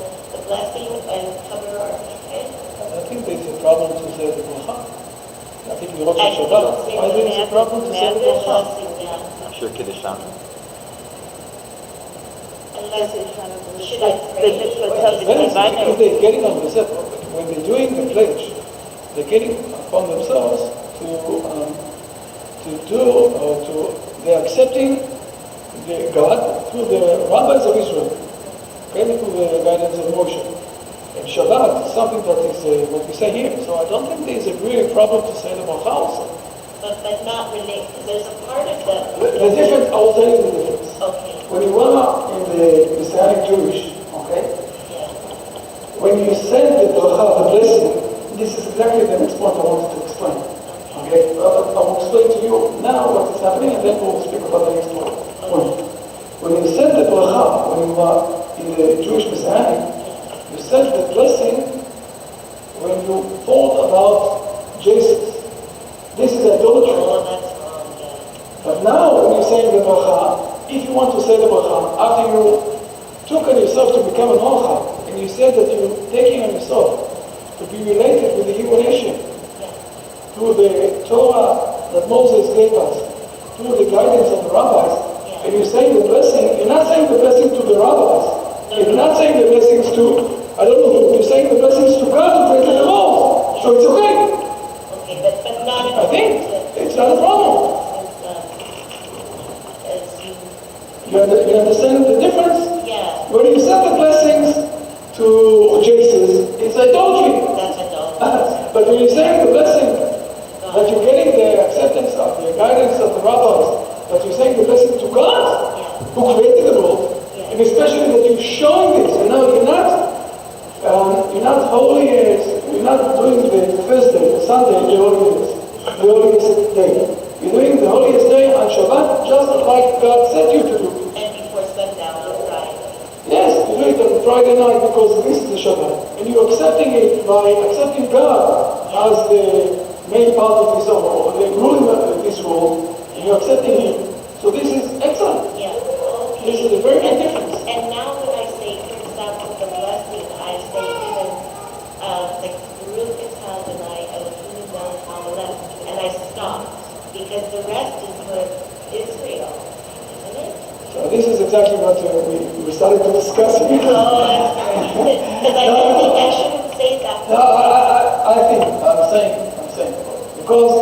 blessing, and cover our head. I think there's a problem to say the bracha. I think you also I Shabbat. don't say Why the there's a problem to say the the bracha? blessing, I'm sure Kiddushan. Unless should I pray? Depends if they're getting on themselves. When they're doing the pledge, they're getting upon themselves they're accepting God through the rabbis of Israel, okay, through the guidance of Moshe. And Shabbat is something that is what we say here. So I don't think there's a really problem to say the bracha also. But not related, because there's a part of The difference, I will tell you the difference. Okay, When you are in the Messianic Jewish, okay, yeah. when you send the bracha, the blessing, this is exactly the next point I wanted to explain. Okay, I will explain to you now what is happening, and then we'll speak about the next point. When you send the bracha, when you are in the Jewish Messianic, you send the blessing when you thought about Jesus. This is idolatry. Oh, that's wrong, yeah. But now, when you're saying the bracha, if you want to say the bracha, after you took on yourself to become an Noahide, and you said that you're taking on yourself to be related with the human nation, through the Torah that Moses gave us, through the guidance of the rabbis, and you're saying the blessing, you're not saying the blessing to the rabbis, you're not saying the blessings to, I don't know, you're saying the blessings to God who created the world. So it's okay. Okay, but not I think it's not a problem. You understand the difference? Yeah, When you send the blessings to Jesus, it's idolatry. that's adult. But when you're saying the blessing, that you're getting the acceptance of the guidance of the rabbis, that you're saying the blessing to God, who created the world, and especially that you're showing this. You're not holy, you're not doing the Thursday, the Sunday, the holiest day. You're doing the holiest day on Shabbat, just like God said you to do. And before sundown on Friday. Yes, you do it on Friday night because this is the Shabbat. And you're accepting it by accepting God as the main part of this world, or the ruling of this world, and you're accepting Him. So this is excellent. Yeah, okay. This is a very big difference. And now when I say, for example, the blessing, I say even, like, Baruch Atah Adonai Elohim melech haolam, and I stopped, because the rest is for Israel, isn't it? So this is exactly what we started to discuss. Oh, I'm sorry. Because I don't think I shouldn't say that. No, I'm saying, because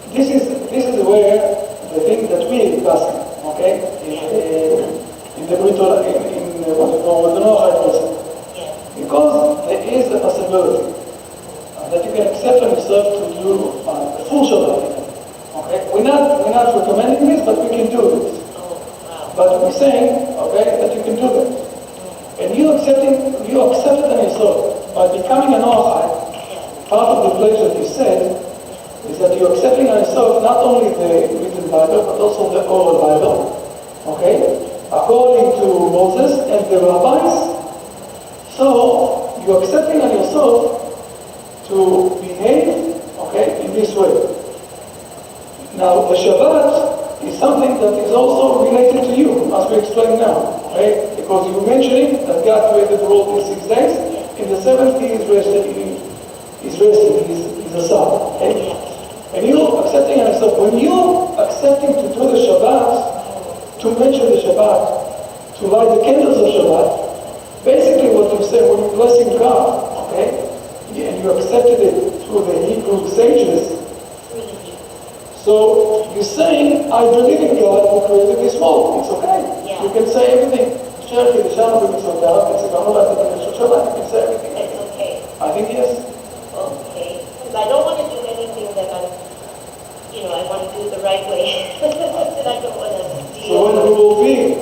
this is where the thing that we discuss, okay, in the Britol, in what you call the Noahide person, Yeah. because there is a possibility that you can accept on yourself to do a full Shabbat. Okay, we're not recommending this, but we can do this. Oh, wow. But we're saying, okay, that you can do that. And you accept it on yourself by becoming a Noahide. Part of the pledge that you said is that you're accepting on yourself not only the written Bible, but also the oral Bible. Okay? According to Moses and the rabbis. So you're accepting on yourself to behave, okay, in this way. Now, the Shabbat is something that is also related to you, as we explained now, okay? Because you're mentioning that God created the world in 6 days. In the seventh, He is resting. He's a Sabbath, okay? And you're accepting on yourself. When you're accepting to do the Shabbat, to mention the Shabbat, to light the candles of Shabbat, basically what you say when you're blessing God, okay? And you accepted it through the Hebrew sages, So you're saying, I believe in God who created this world. It's okay. Yeah. You can say everything. You can say everything. It's okay. I think yes. Okay. Because I don't want to do anything that I want to do it the right way. And I don't want to So when we will be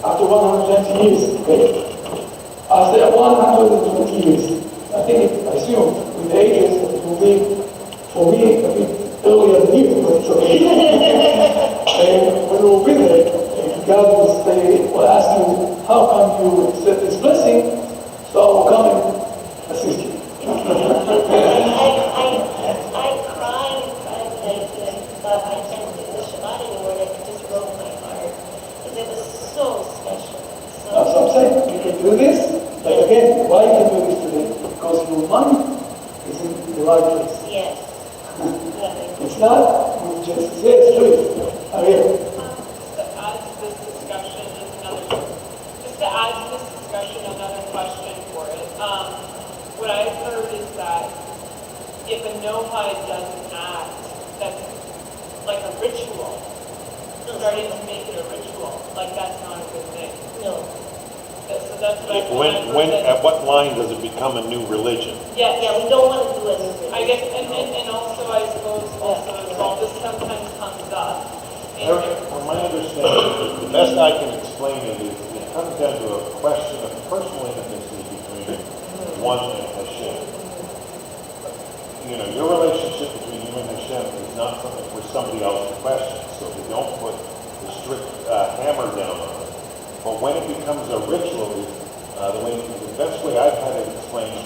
after 120 years, okay? After 120 years, I assume with the ages it will be, for me, a bit earlier than you, but it's okay. And when we will be there, God will ask you, how come you accept this blessing? So I will come and assist you. I cried, but I can't do the Shabbat anymore, and it just broke my heart. Because it was so special. That's what I'm saying. You can do this, but again, why you can do this today? Because your mind is in the right place. Yes. It's not, you just say it's true. Again. Just to add to this discussion, another question for it. What I've heard is that if a Noahide does an act that's like a ritual, starting to make it a ritual, like that's not a good thing. No. So that's what I've When, heard. at what line does it become a new religion? Yeah, we don't want to do anything. I guess, and also I suppose also as well, this sometimes comes up. From my understanding, the best I can explain it is it comes down to a question of personal intimacy between one and Hashem. Your relationship between you and Hashem is not something for somebody else to question, so they don't put the strict hammer down on it. But when it becomes a ritual, the best way I've had it explained, if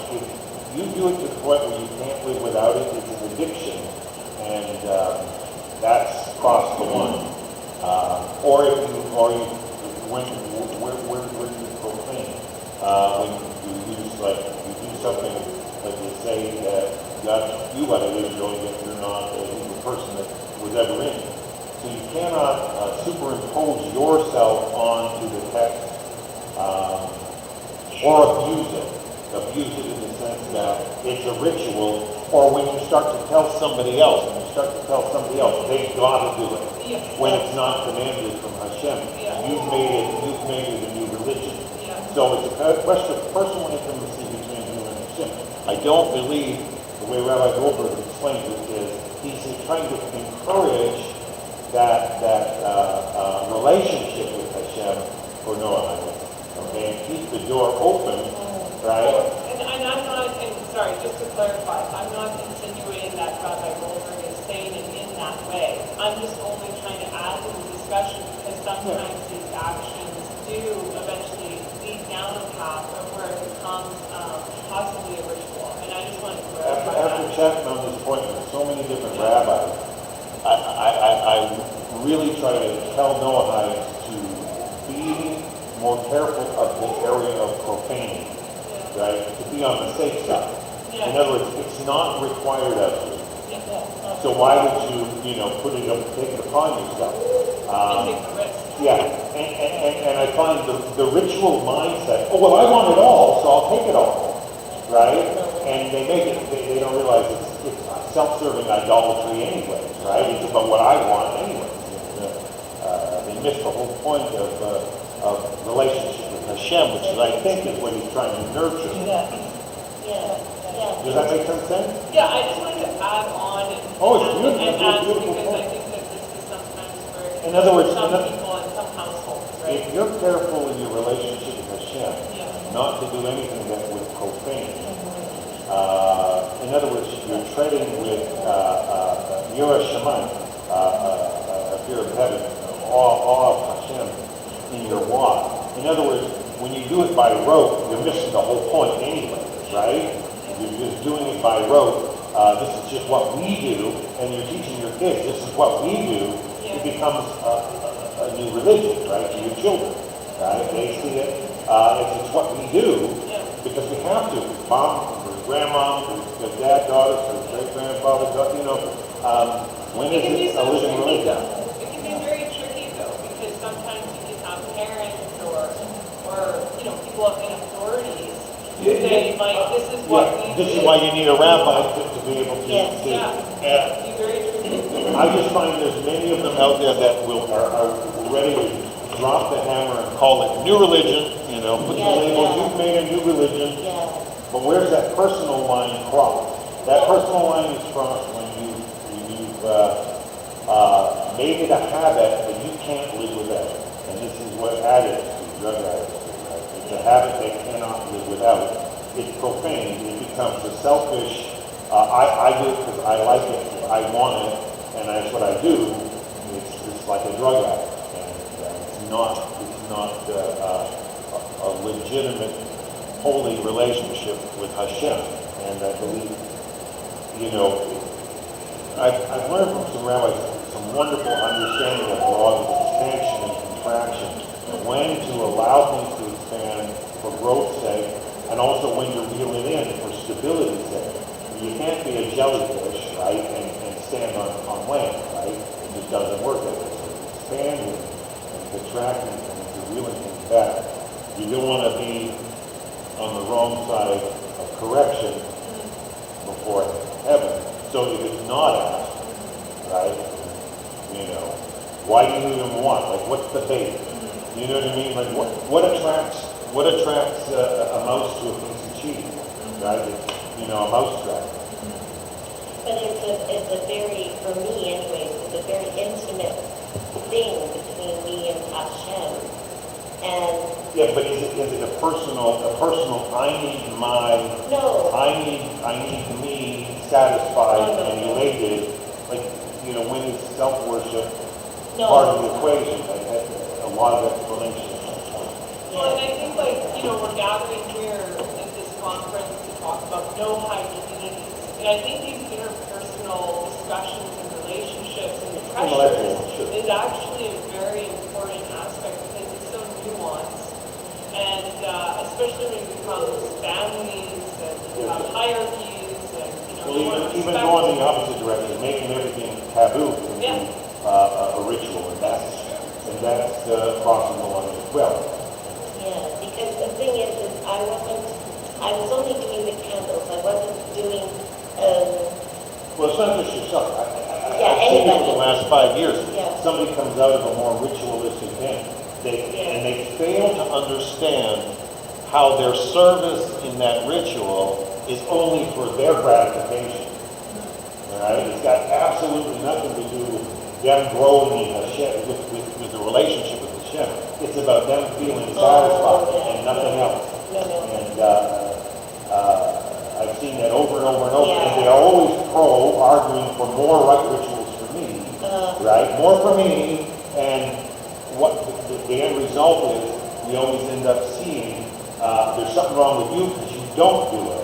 you do it to the point where you can't live without it, it's an addiction, and that's crossed the line. Or you when you profane, when you use you do something like you say God, you out of Israel, yet you're not a Hebrew person that was ever in. So you cannot superimpose yourself onto the text or abuse it. Abuse it in the sense that it's a ritual, or when you start to tell somebody else, they've got to do it. When it's not commanded from Hashem, you've made it a new religion. So it's a question of personal intimacy between you and Hashem. I don't believe the way Rabbi Goldberg explains it is he's trying to encourage that relationship with Hashem for Noahide, okay, and keep the door open, right? And I'm not, sorry, just to clarify, I'm not insinuating that Rabbi Goldberg is saying it in that way. I'm just only trying to add to the discussion because sometimes these actions do eventually lead down a path of where it becomes possibly a ritual. And I just wanted to clarify After chatting on this point with so many different rabbis, I really try to tell Noahides to be more careful of the area of profanity, right? To be on the safe side. In other words, it's not required of you. So why would you, take it upon yourself? take the risk. Yeah, and I find the ritual mindset, oh, well, I want it all, so I'll take it all, right? And they make it, they don't realize it's self-serving idolatry anyways, right? It's about what I want anyways. They miss the whole point of relationship with Hashem, which is, I think, is what he's trying to nurture. Does that make some sense? Yeah, I just wanted to add on and Oh, it's beautiful. and It's a ask beautiful because point. I think that this is sometimes where In other words, some people in some households, right? if you're careful in your relationship with Hashem, Yeah. not to do anything that would profane. In other words, you're treading with Yirah Shamayim, fear of heaven, awe of Hashem in your walk. In other words, when you do it by rote, you're missing the whole point anyway, right? You're just doing it by rote. This is just what we do, and you're teaching your kids, this is what we do. It becomes a new religion, right, to your children, right? They see it as it's what we do, because we have to. Mom, or grandma, or dad, daughter, or great-grandfather, when is it a living religion? It can be very tricky though, because sometimes you can have parents or people in authorities say, like, this is what we do. This is why you need a rabbi to be able to. Yes. Yeah. Be very tricky. I just find there's many of them out there that are ready to drop the hammer and call it new religion, put the label, you've made a new religion. Yeah. But where's that personal line crossed? That personal line is crossed when you've made it a habit that you can't live without. And this is what addicts do, drug addicts do, right? It's a habit they cannot live without. It's profane. It becomes a selfish, I do it because I like it, I want it, and that's what I do. It's like a drug addict. And it's not a legitimate, holy relationship with Hashem. And I believe, I've learned from some rabbis some wonderful understanding of laws of expansion and contraction, and when to allow things to expand for growth's sake, and also when to reel it in for stability's sake. You can't be a jellyfish, right, and stand on land, right? It just doesn't work that way. So expanding and contracting things and reeling things back. You don't want to be on the wrong side of correction before heaven. So if it's not asked, right, why do you even want? Like, what's the bait? You know what I mean? Like, what attracts a mouse to a piece of cheese, right? It's, a mouse trap. But it's a very, for me anyways, it's a very intimate thing between me and Hashem. And yeah, but is it a personal, I need me satisfied and elated, like, when is self-worship part of the equation? Like, that's a lot of explanation. Well, and I think, we're gathering here at this conference to talk about Noahide communities. And I think these interpersonal discussions and relationships and the pressures is actually a very important aspect because it's so nuanced. And especially when it becomes families and hierarchies and, even going the opposite direction, making everything taboo can be a ritual, and that's crossing the line as well. yeah, because the thing is I was only doing the candles. I wasn't doing. Well, it's not just yourself. I've seen it for the last 5 years. Yeah. Somebody comes out of a more ritualistic thing, and they fail to understand how their service in that ritual is only for their gratification. Right? It's got absolutely nothing to do with them growing in Hashem, with the relationship with Hashem. It's about them feeling satisfied and nothing else. And I've seen that over and over and over, and they're always arguing for more rituals for me, right? More for me, and what the end result is, we always end up seeing there's something wrong with you because you don't do it.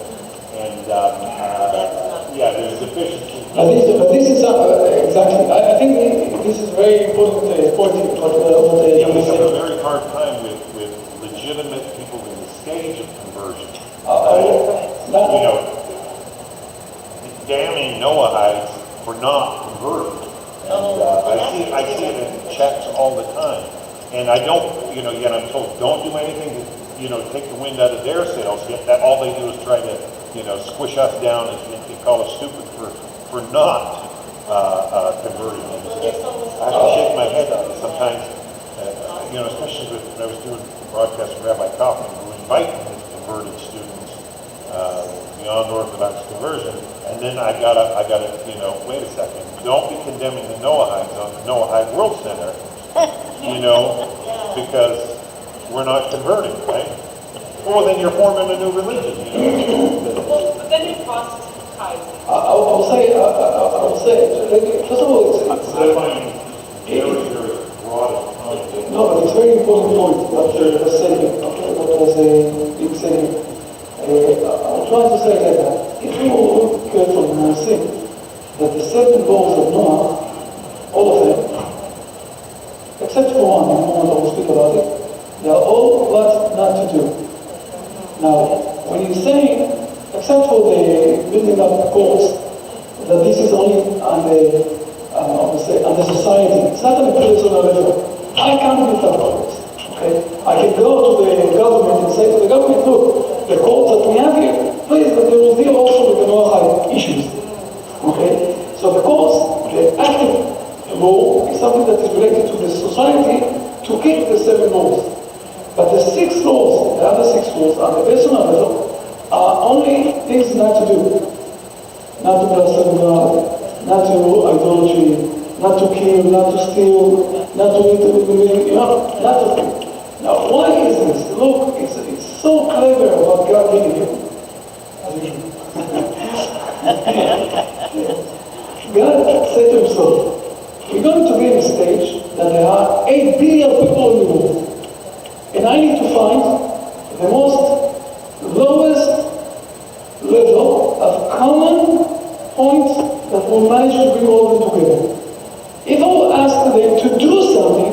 And there's deficiencies. But this is exactly. I think this is very important point. We have a very hard time with legitimate people in the stage of conversion. Damning Noahides for not converting. And I see it in chats all the time. And I don't, yet I'm told, don't do anything to, take the wind out of their sails. Yet that all they do is try to, squish us down and they call us stupid for not converting. I have to shake my head on it sometimes, especially when I was doing broadcast with Rabbi Kaufman, who invited his converted students beyond Orthodox conversion. And then I gotta, wait a second, don't be condemning the Noahides on the Noahide World Center, because we're not converting, right? Well, then you're forming a new religion, Well, but then it proselytizing. I will say, first of all, I find very, very broad. no, but it's very important point what was said, what was being said. I'm trying to say that if you look carefully and see that the 7 bowls of Noah, all of them, except for one, I will speak about it, they are all what not to do. Now, when you say, except for the building up courts, that this is only on the society, it's not on a personal level. I can't build up courts. Okay? I can go to the government and say to the government, look, the courts that we have here, please, but they will deal also with the Noahide issues. Okay? So the courts, the active law is something that is related to the society to keep the 7 laws. But the 6 laws, the other 6 laws, on the personal level, are only things not to do. Not to blaspheme God, not to idolatry, not to kill, not to steal, not to eat, not to think. Now, why is this? Look, it's so clever what God did here. God said to himself, we're going to be in a stage that there are 8 billion people in the world. And I need to find the most lowest level of common points that will manage to bring all of them together. If I will ask them to do something,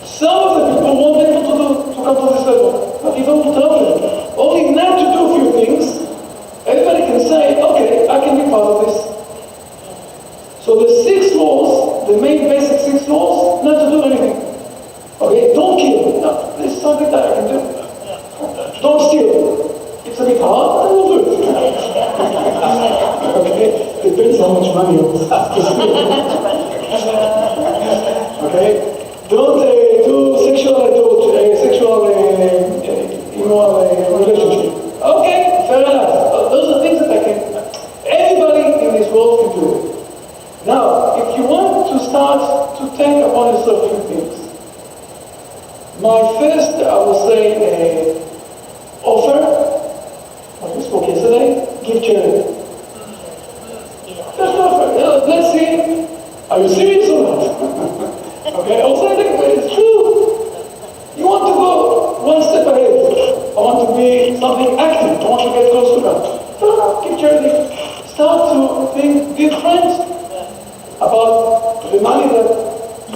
some of the people won't be able to come to this level. But if I will tell them only not to do a few things, everybody can say, okay, I can be part of this. So the 6 laws, the main basic 6 laws, not to do anything. Okay, don't kill. No, this is something that I can do. Don't steal. It's a bit hard, but I will do it. Okay, depends how much money you have to steal. Okay, don't do sexual immoral relationship. Okay, fair enough. Those are things that I can. Anybody in this world can do. Now, if you want to start to take upon yourself a few things, my first, I will say, offer, what we spoke yesterday, give charity. First offer. Let's see, are you serious or not? Okay, also I think it's true. You want to go one step ahead. I want to be something active. I want to get close to God. Give charity. Start to think different about the money that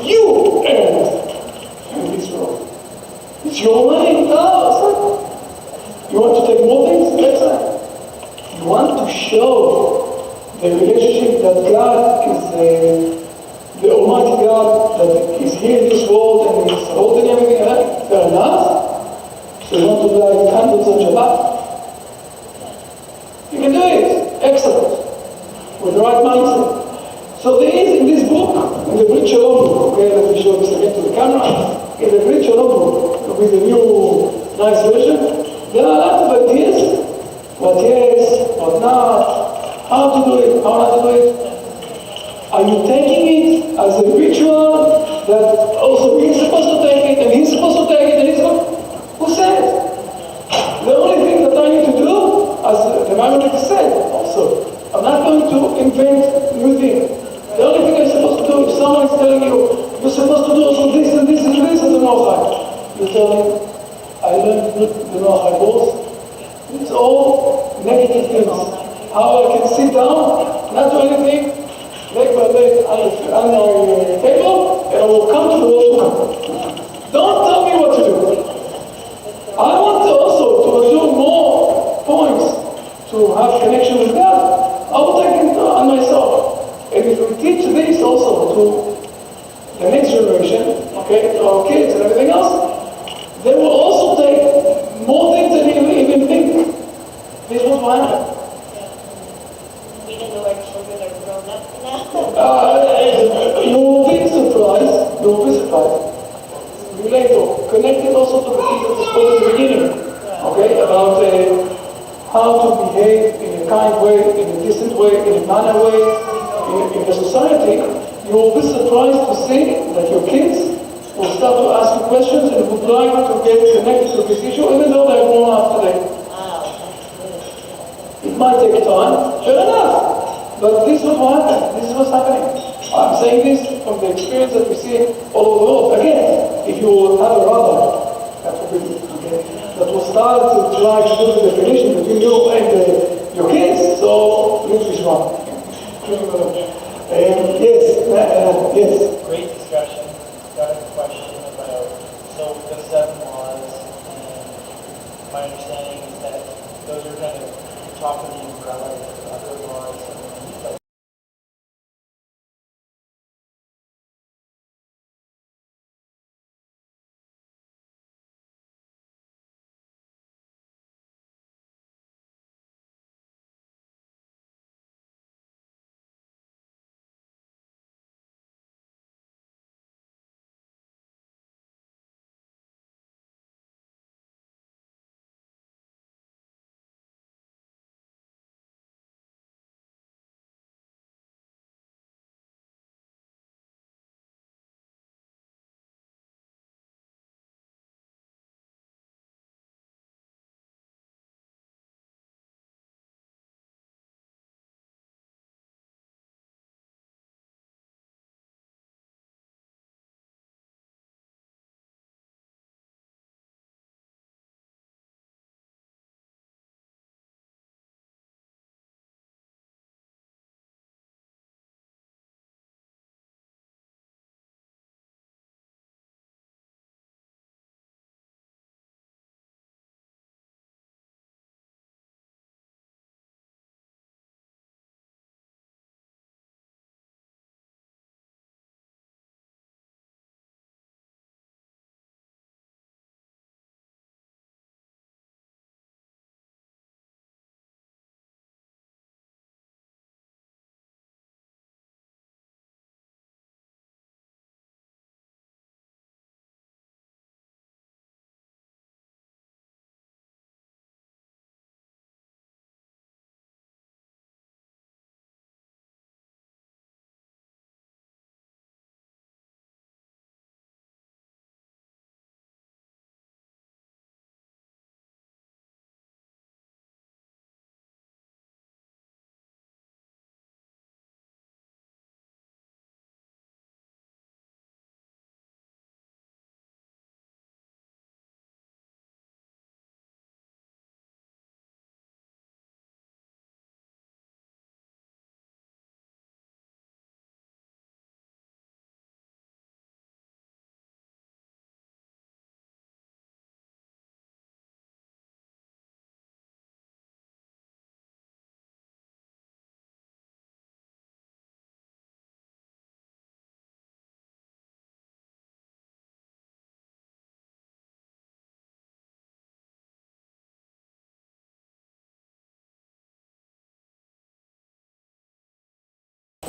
you earned in this world. It's your money. You want to take more things? Excellent. You want to show the relationship that God is the Almighty God that is here in this world and is holding everything in it. Fair enough. So you want to light candles on Shabbat? You can do it. Excellent. With the right mindset. So there is in this book, in the Brit Shalom book, okay, let me show this again to the camera. In the Brit Shalom book, with the new nice version, there are a lot of ideas. What yes, what not, how to do it, how not to do it. Are you taking it as a ritual that also he's supposed to take it, and he's supposed to take it, and he's supposed to... Who said? The only thing that I need to do, as the Maimonides said also, I'm not going to invent new things. The only thing I'm supposed to do, if someone is telling you, you're supposed to do also this and this and this as a Noahide, you tell him, I learned the Noahide rules. It's all negative things. How I can sit down, not do anything, leg by leg on the table, and I will come to the world to come. Don't tell me what to do. I want to also to assume more points to have connection with God. I will take it on myself. And if we teach this also to the next generation, okay, to our kids and everything else, they will also take more things than you even think. This was what happened. Even though our children are grown up now. You will be surprised. You will be surprised. Relate or connect it also to the things that we spoke at the beginning. Okay, about how to behave in a kind way, in a decent way, in a manner way, in the society. You will be surprised to see that your kids will start to ask you questions and would like to get connected to this issue, even though they're grown up today. It might take time, fair enough. But this is what happened. This is what's happening. I'm saying this from the experience that we see all over the world. Again, if you have a rabbi, that will start to try to do the definition between you and your kids, so which is wrong. Yes. Great discussion. Got a question about, so the 7 laws, and my understanding is that those are kind of top of the umbrella of other laws.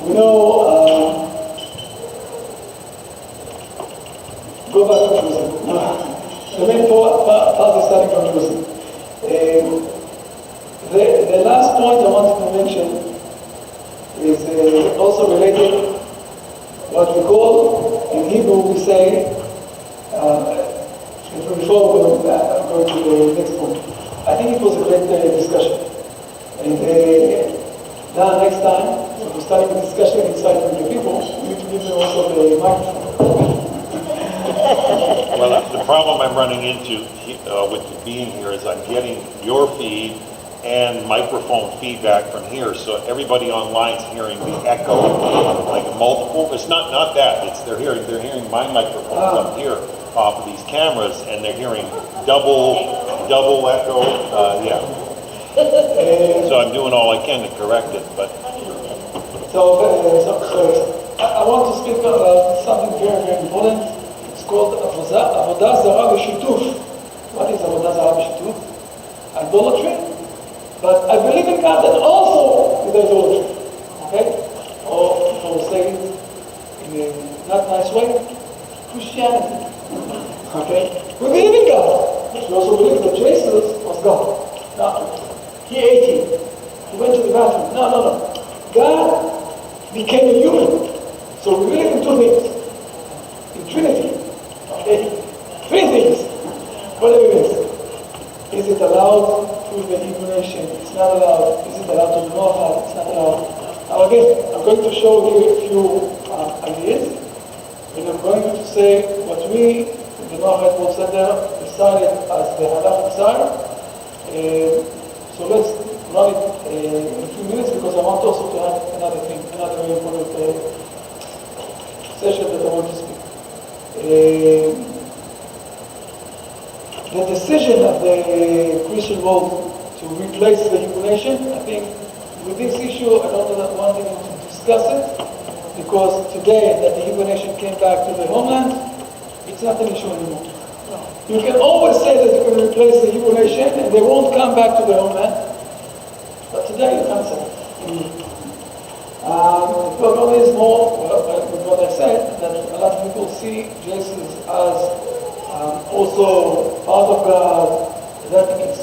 You know, go back to Jerusalem. The main part is starting from Jerusalem. The last point I wanted to mention is also related what we call, in Hebrew we say, before we go to the next point. I think it was a great discussion. And now next time, so we're starting a discussion inside with the people, we need to give them also the microphone. Well, the problem I'm running into with being here is I'm getting your feed and microphone feedback from here, so everybody online's hearing the echo, like multiple. It's not that. It's they're hearing my microphones up here off of these cameras, and they're hearing double echo. Yeah. So I'm doing all I can to correct it, but. So I want to speak about something very, very important. It's called Avodah Zarah B'Shituf. What is Avodah Zarah B'Shituf? Idolatry. But I believe in God and also with idolatry. Okay? Or if I will say it in a not nice way, Christianity. Okay? We believe in God. We also believe that Jesus was God. Now, he ate it. He went to the bathroom. No. God became a human. So we believe in two things. In Trinity. Okay? Three things. Whatever it is. Is it allowed to the Hebrew nation? It's not allowed. Is it allowed to the Noahide? It's not allowed. Now again, I'm going to show you a few ideas. And I'm going to say what we, the Noahide World Center, decided as the halachic side. So let's run it in a few minutes because I want also to have another very important session that I want to speak. The decision of the Christian world to replace the Hebrew nation, I think with this issue, I don't want even to discuss it, because today that the Hebrew nation came back to the homeland, it's not an issue anymore. You can always say that you can replace the Hebrew nation and they won't come back to the homeland, but today you can't say it. The problem is more, with what I said, that a lot of people see Jesus as also part of God, that it's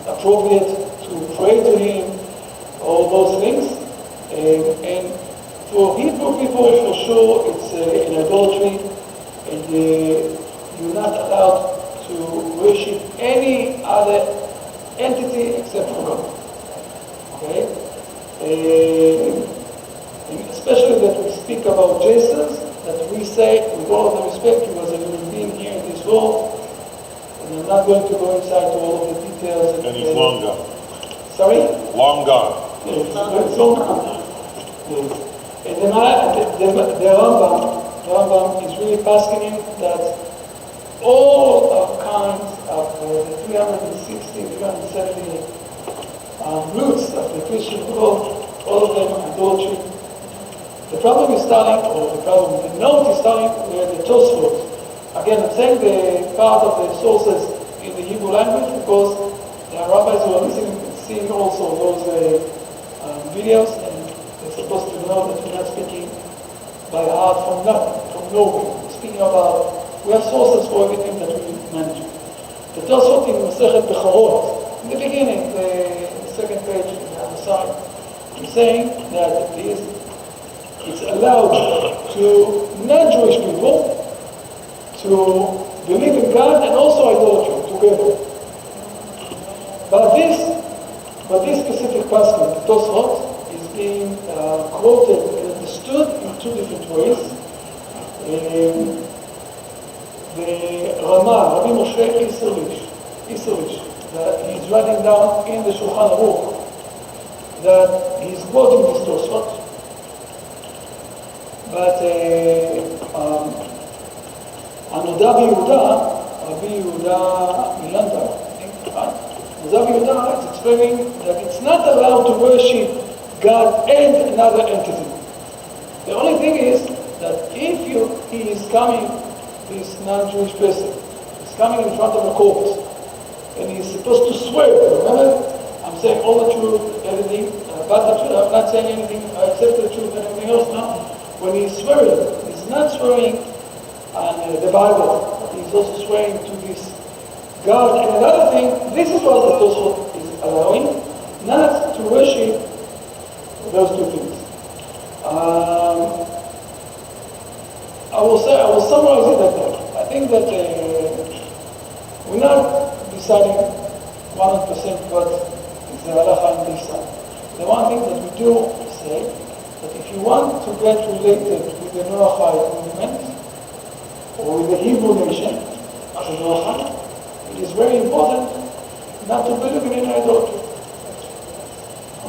appropriate to pray to Him, all those things. And for Hebrew people, for sure, it's an idolatry, and you're not allowed to worship any other entity except for God. Okay? And especially that we speak about Jesus, that we say, with all the respect, He was a human being here in this world, and I'm not going to go inside to all of the details. And He's long gone. Sorry? Long gone. Yes, it's long gone. Yes. And the Rambam is really asking that all of kinds of the 360, 370 roots of the Christian world, all of them are idolatry. The problem is starting, the note is starting with the Tosfot. Again, I'm saying the part of the sources in the Hebrew language because there are rabbis who are listening and seeing also those videos, and they're supposed to know that we're not speaking by heart from nothing, from nowhere. We're speaking about, we have sources for everything that we manage. The Tosfot in Masechet Becharot, in the beginning, the second page on the other side, is saying that it's allowed to non-Jewish people to believe in God and also idolatry together. But this specific passage, the Tosfot, is being quoted and understood in two different ways. The Rama, Rabbi Moshe Isserich, that he's writing down in the Shulchan Aruch, that he's quoting this Tosfot. But הנודע ביהודה, Rabbi Yehuda Milanda, I think, right? Rabbi Yehuda is explaining that it's not allowed to worship God and another entity. The only thing is that if he is coming, this non-Jewish person, is coming in front of a court, and he's supposed to swear, remember? I'm saying all the truth, everything, about the truth. I'm not saying anything except the truth and everything else now. When he's swearing, he's not swearing on the Bible. He's also swearing to this God. And another thing, this is what the Tosfot is allowing, not to worship those two things. I will summarize it like that. I think that we're not deciding 100% what is the halacha on this side. The one thing that we do say that if you want to get related with the Noahide movement or with the Hebrew nation as a Noahide, it is very important not to believe in any idolatry.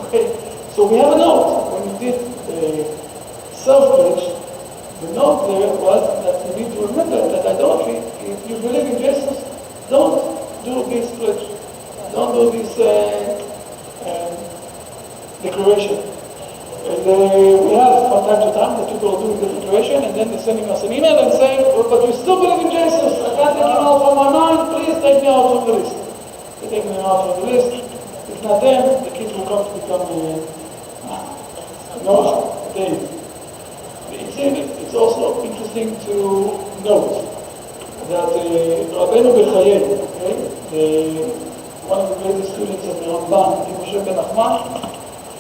Okay, so we have a note when we did the self-pledge. The note there was that you need to remember that idolatry, if you believe in Jesus, don't do this pledge. Don't do this declaration. And we have from time to time that people are doing the declaration and then they're sending us an email and saying, oh, but we still believe in Jesus. I can't take him out from my mind. Please take me out from the list. They take me out from the list. If not them, the kids will come to become Noah, David. It's also interesting to note that Rabbi Goldberg, okay, one of the greatest students of the Rabbi,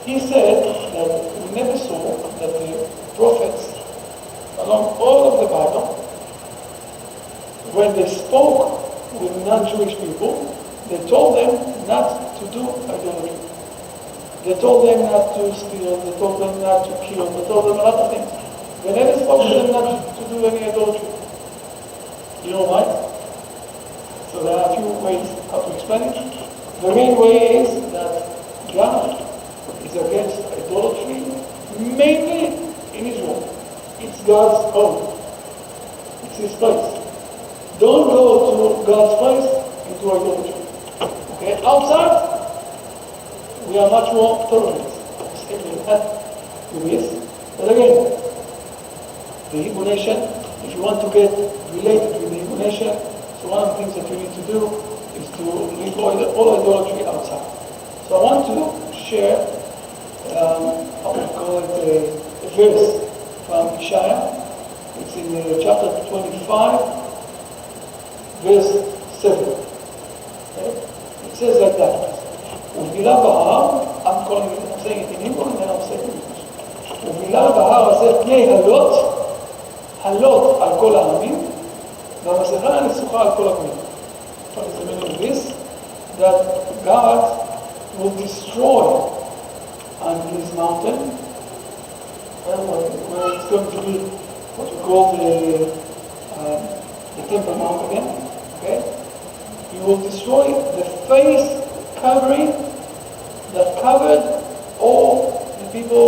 he said that we never saw that the prophets, along all of the Bible, when they spoke with non-Jewish people, they told them not to do idolatry. They told them not to steal, they told them not to kill, they told them a lot of things. They never spoke to them not to do any idolatry. You know why? So there are a few ways how to explain it. The main way is that God is against idolatry, mainly in Israel. It's God's own. It's His place. Don't go to God's place into idolatry. Okay? Outside, we are much more tolerant. But again, the Hebrew nation, if you want to get related with the Hebrew nation, so one of the things that you need to do is to leave all idolatry outside. So I want to share, how we call it, a verse from Isaiah. It's in chapter 25, verse 7. Okay? It says like that. ובילה בהר, I'm saying it in Hebrew and then I'm saying it in English. ובילה בהר הזה פני הלות על כל העמים, והמסכה הנסוכה על כל הגויים. What is the meaning of this? That God will destroy on his mountain, where it's going to be what we call the Temple Mount again. Okay? He will destroy the face covering that covered all the people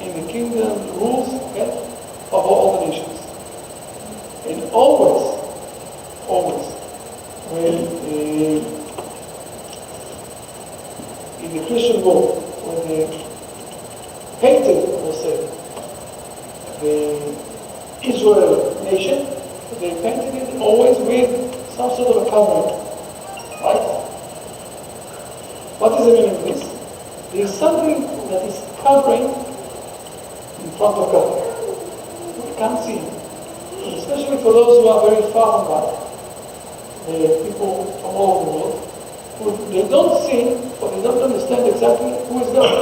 in the kingdom rules, okay, of all the nations. And always, when in the Christian world, when they painted, we'll say, the Israel nation, they painted it always with some sort of a covering, right? What is the meaning of this? There is something that is covering in front of God. We can't see it. Especially for those who are very far from God. The people from all over the world. Who they don't see, or they don't understand exactly who is God.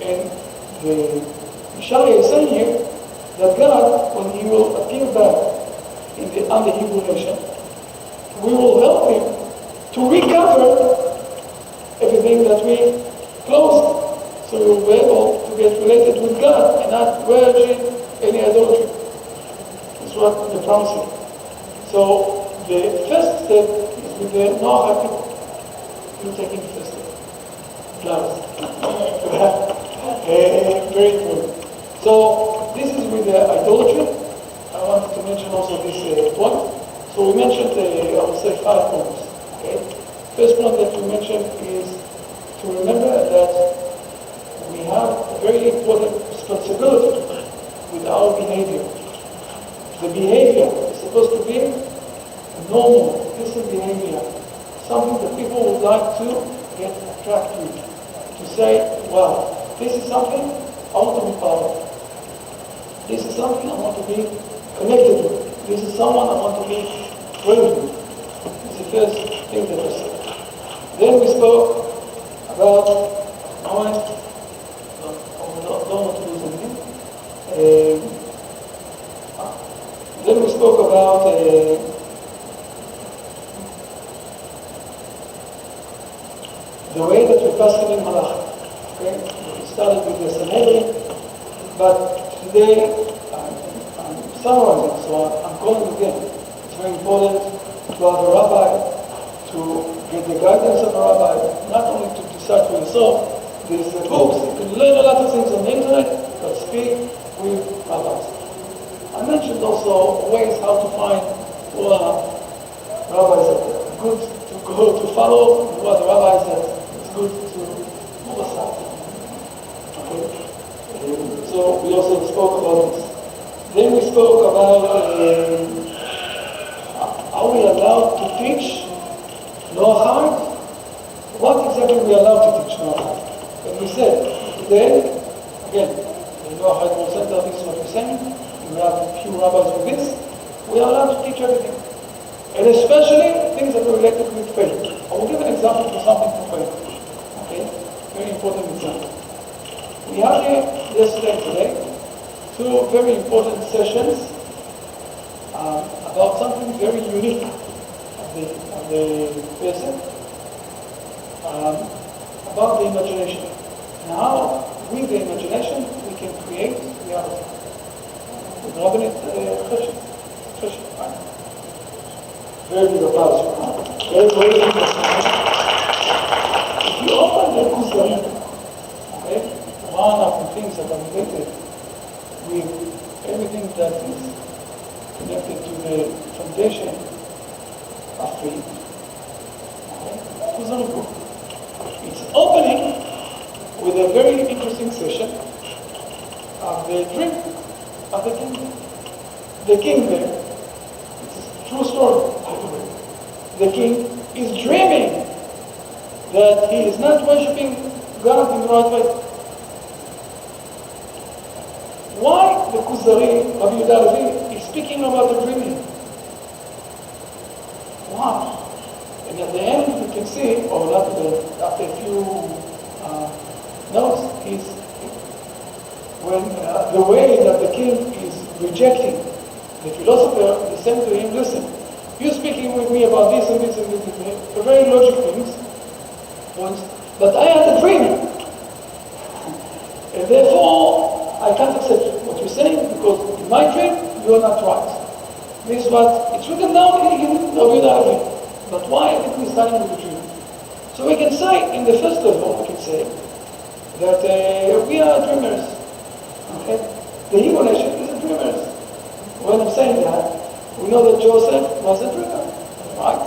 And the Isaiah is saying here that God, when He will appear back on the Hebrew nation, we will help Him to recover everything that we closed, so we will be able to get related with God and not worship any idolatry. That's what the promise is. So the first step is with the Noahide people. You're taking the first step. Flowers. Very important. So this is with the idolatry. I wanted to mention also this point. So we mentioned, I would say, 5 points. Okay. First point that we mentioned is to remember that we have a very important responsibility with our behavior. The behavior is supposed to be normal, decent behavior, something that people would like to get attracted to. to say, well, this is something I want to be part of. This is something I want to be connected with. This is someone I want to be friends with. It's the first thing that I said. Then we spoke about Noahide. Don't want to lose anything. Then we spoke about the way that we pass in Malach. Okay? We started with the Sanhedrin, but today I'm summarizing, so I'm calling again. It's very important to have a rabbi, to get the guidance of a rabbi, not only to decide for yourself. There's books, you can learn a lot of things on the internet, but speak with rabbis. I mentioned also ways how to find who are rabbis that are good to go to follow, who are the rabbis that it's good to move aside. Okay? So we also spoke about this. Then we spoke about are we allowed to teach Noahide? What exactly are we allowed to teach Noahide? And we said, today, again, the Noahide will center, this is what we're saying. We have a few rabbis with this. We are allowed to teach everything. And especially things that are related with faith. I will give an example for something for faith. Okay? Very important example. We had here yesterday and today two very important sessions about something very unique of the person, about the imagination. And how, with the imagination, we can create reality. Rabbi, very big applause. Very, very interesting. If you open the Goldberg, okay, one of the things that are related with everything that is connected to the foundation of faith, okay, Goldberg book. It's opening with a very interesting session of the dream of the king. The king there, it's a true story, by the way. The king is dreaming that he is not worshipping God in the right way. Why the Kuzari, Rabbi Yehuda is speaking about the dreaming? Why? And at the end you can see, or after a few notes, is when the way that the king is rejecting the philosopher is saying to him, listen, you're speaking with me about this and this and this and this, the very logical things, but I had a dream. And therefore, I can't accept what you're saying because in my dream, you're not right. This is what, it's written down in Rabbi Yehuda. But why did we start with the dream? So we can say, in the first level, we can say that we are dreamers. Okay? The Hebrew nation is a dreamers. When I'm saying that, we know that Joseph was a dreamer, right?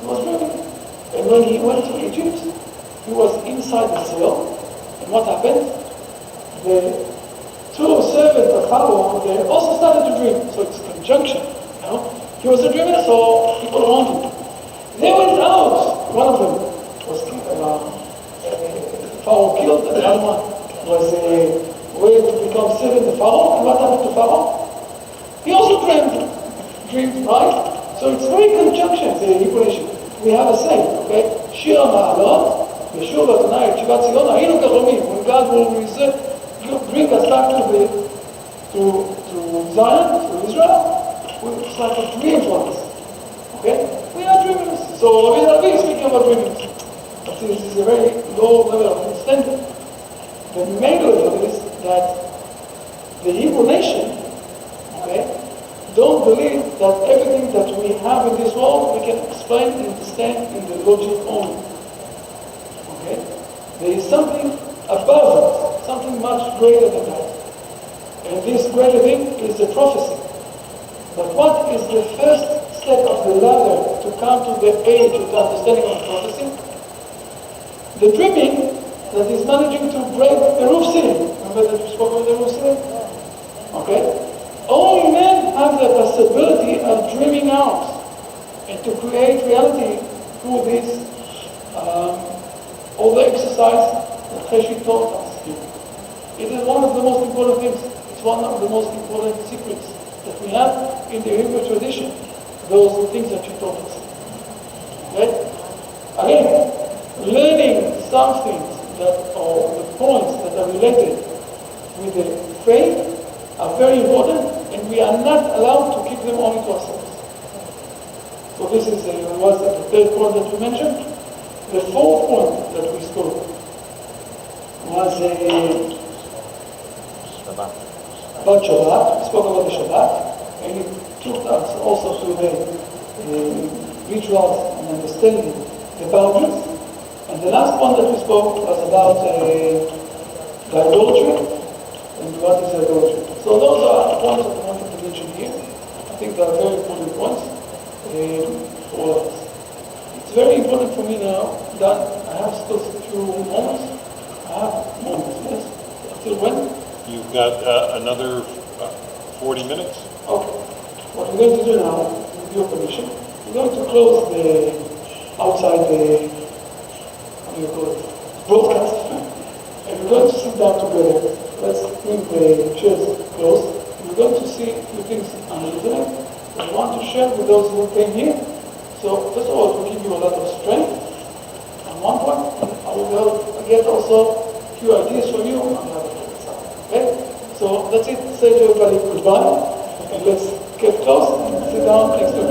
He was dreaming. And when he went to Egypt, he was inside the cell. And what happened? The two servants of Pharaoh, they also started to dream. So it's conjunction. You know? He was a dreamer, so people around him. They went out. One of them was Pharaoh killed, and the other one was way to become servant of Pharaoh. And what happened to Pharaoh? He also dreamed, right? So it's very conjunction, the Hebrew nation. We have a saying, okay? Shir Ma'alot, Yeshua Adonai, Shivat Zion, Ha'inu Kachlomim. When God will bring us back to Zion, to Israel, it's like a dream for us. Okay? We are dreamers. So Rabbi is speaking about dreamers. But this is a very low level of understanding. The main level is that the Hebrew nation, okay, don't believe that everything that we have in this world we can explain and understand in the logic only. Okay? There is something above it, something much greater than that. And this greater thing is the prophecy. But what is the first step of the ladder to come to the age of the understanding of prophecy? The dreaming that is managing to break the roof ceiling. Remember that we spoke about the roof ceiling? Okay? Only men have the possibility of dreaming out and to create reality through this, all the exercise that Cheshi taught us here. It is one of the most important things. It's one of the most important secrets that we have in the Hebrew tradition. Those things that she taught us. Okay? Again, learning some things that are the points that are related with the faith are very important, and we are not allowed to keep them only to ourselves. So this is was the third point that we mentioned. The fourth point that we spoke was about Shabbat. We spoke about the Shabbat, and it took us also to the rituals and understanding the boundaries. And the last one that we spoke was about the idolatry and what is idolatry. So those are points that I wanted to mention here. I think they are very important points for all of us. It's very important for me now that I have still a few moments. I have moments, yes. Until when? You've got another 40 minutes? Okay. What we're going to do now, with your permission, we're going to close the outside the, how do you call it, broadcast. And we're going to sit down together. Let's bring the chairs close. And we're going to see a few things on the internet that we want to share with those who came here. So first of all, it will give you a lot of strength. On one point, I will get also a few ideas from you on the other point. Okay? So that's it. Say to everybody goodbye. And let's get close and sit down next to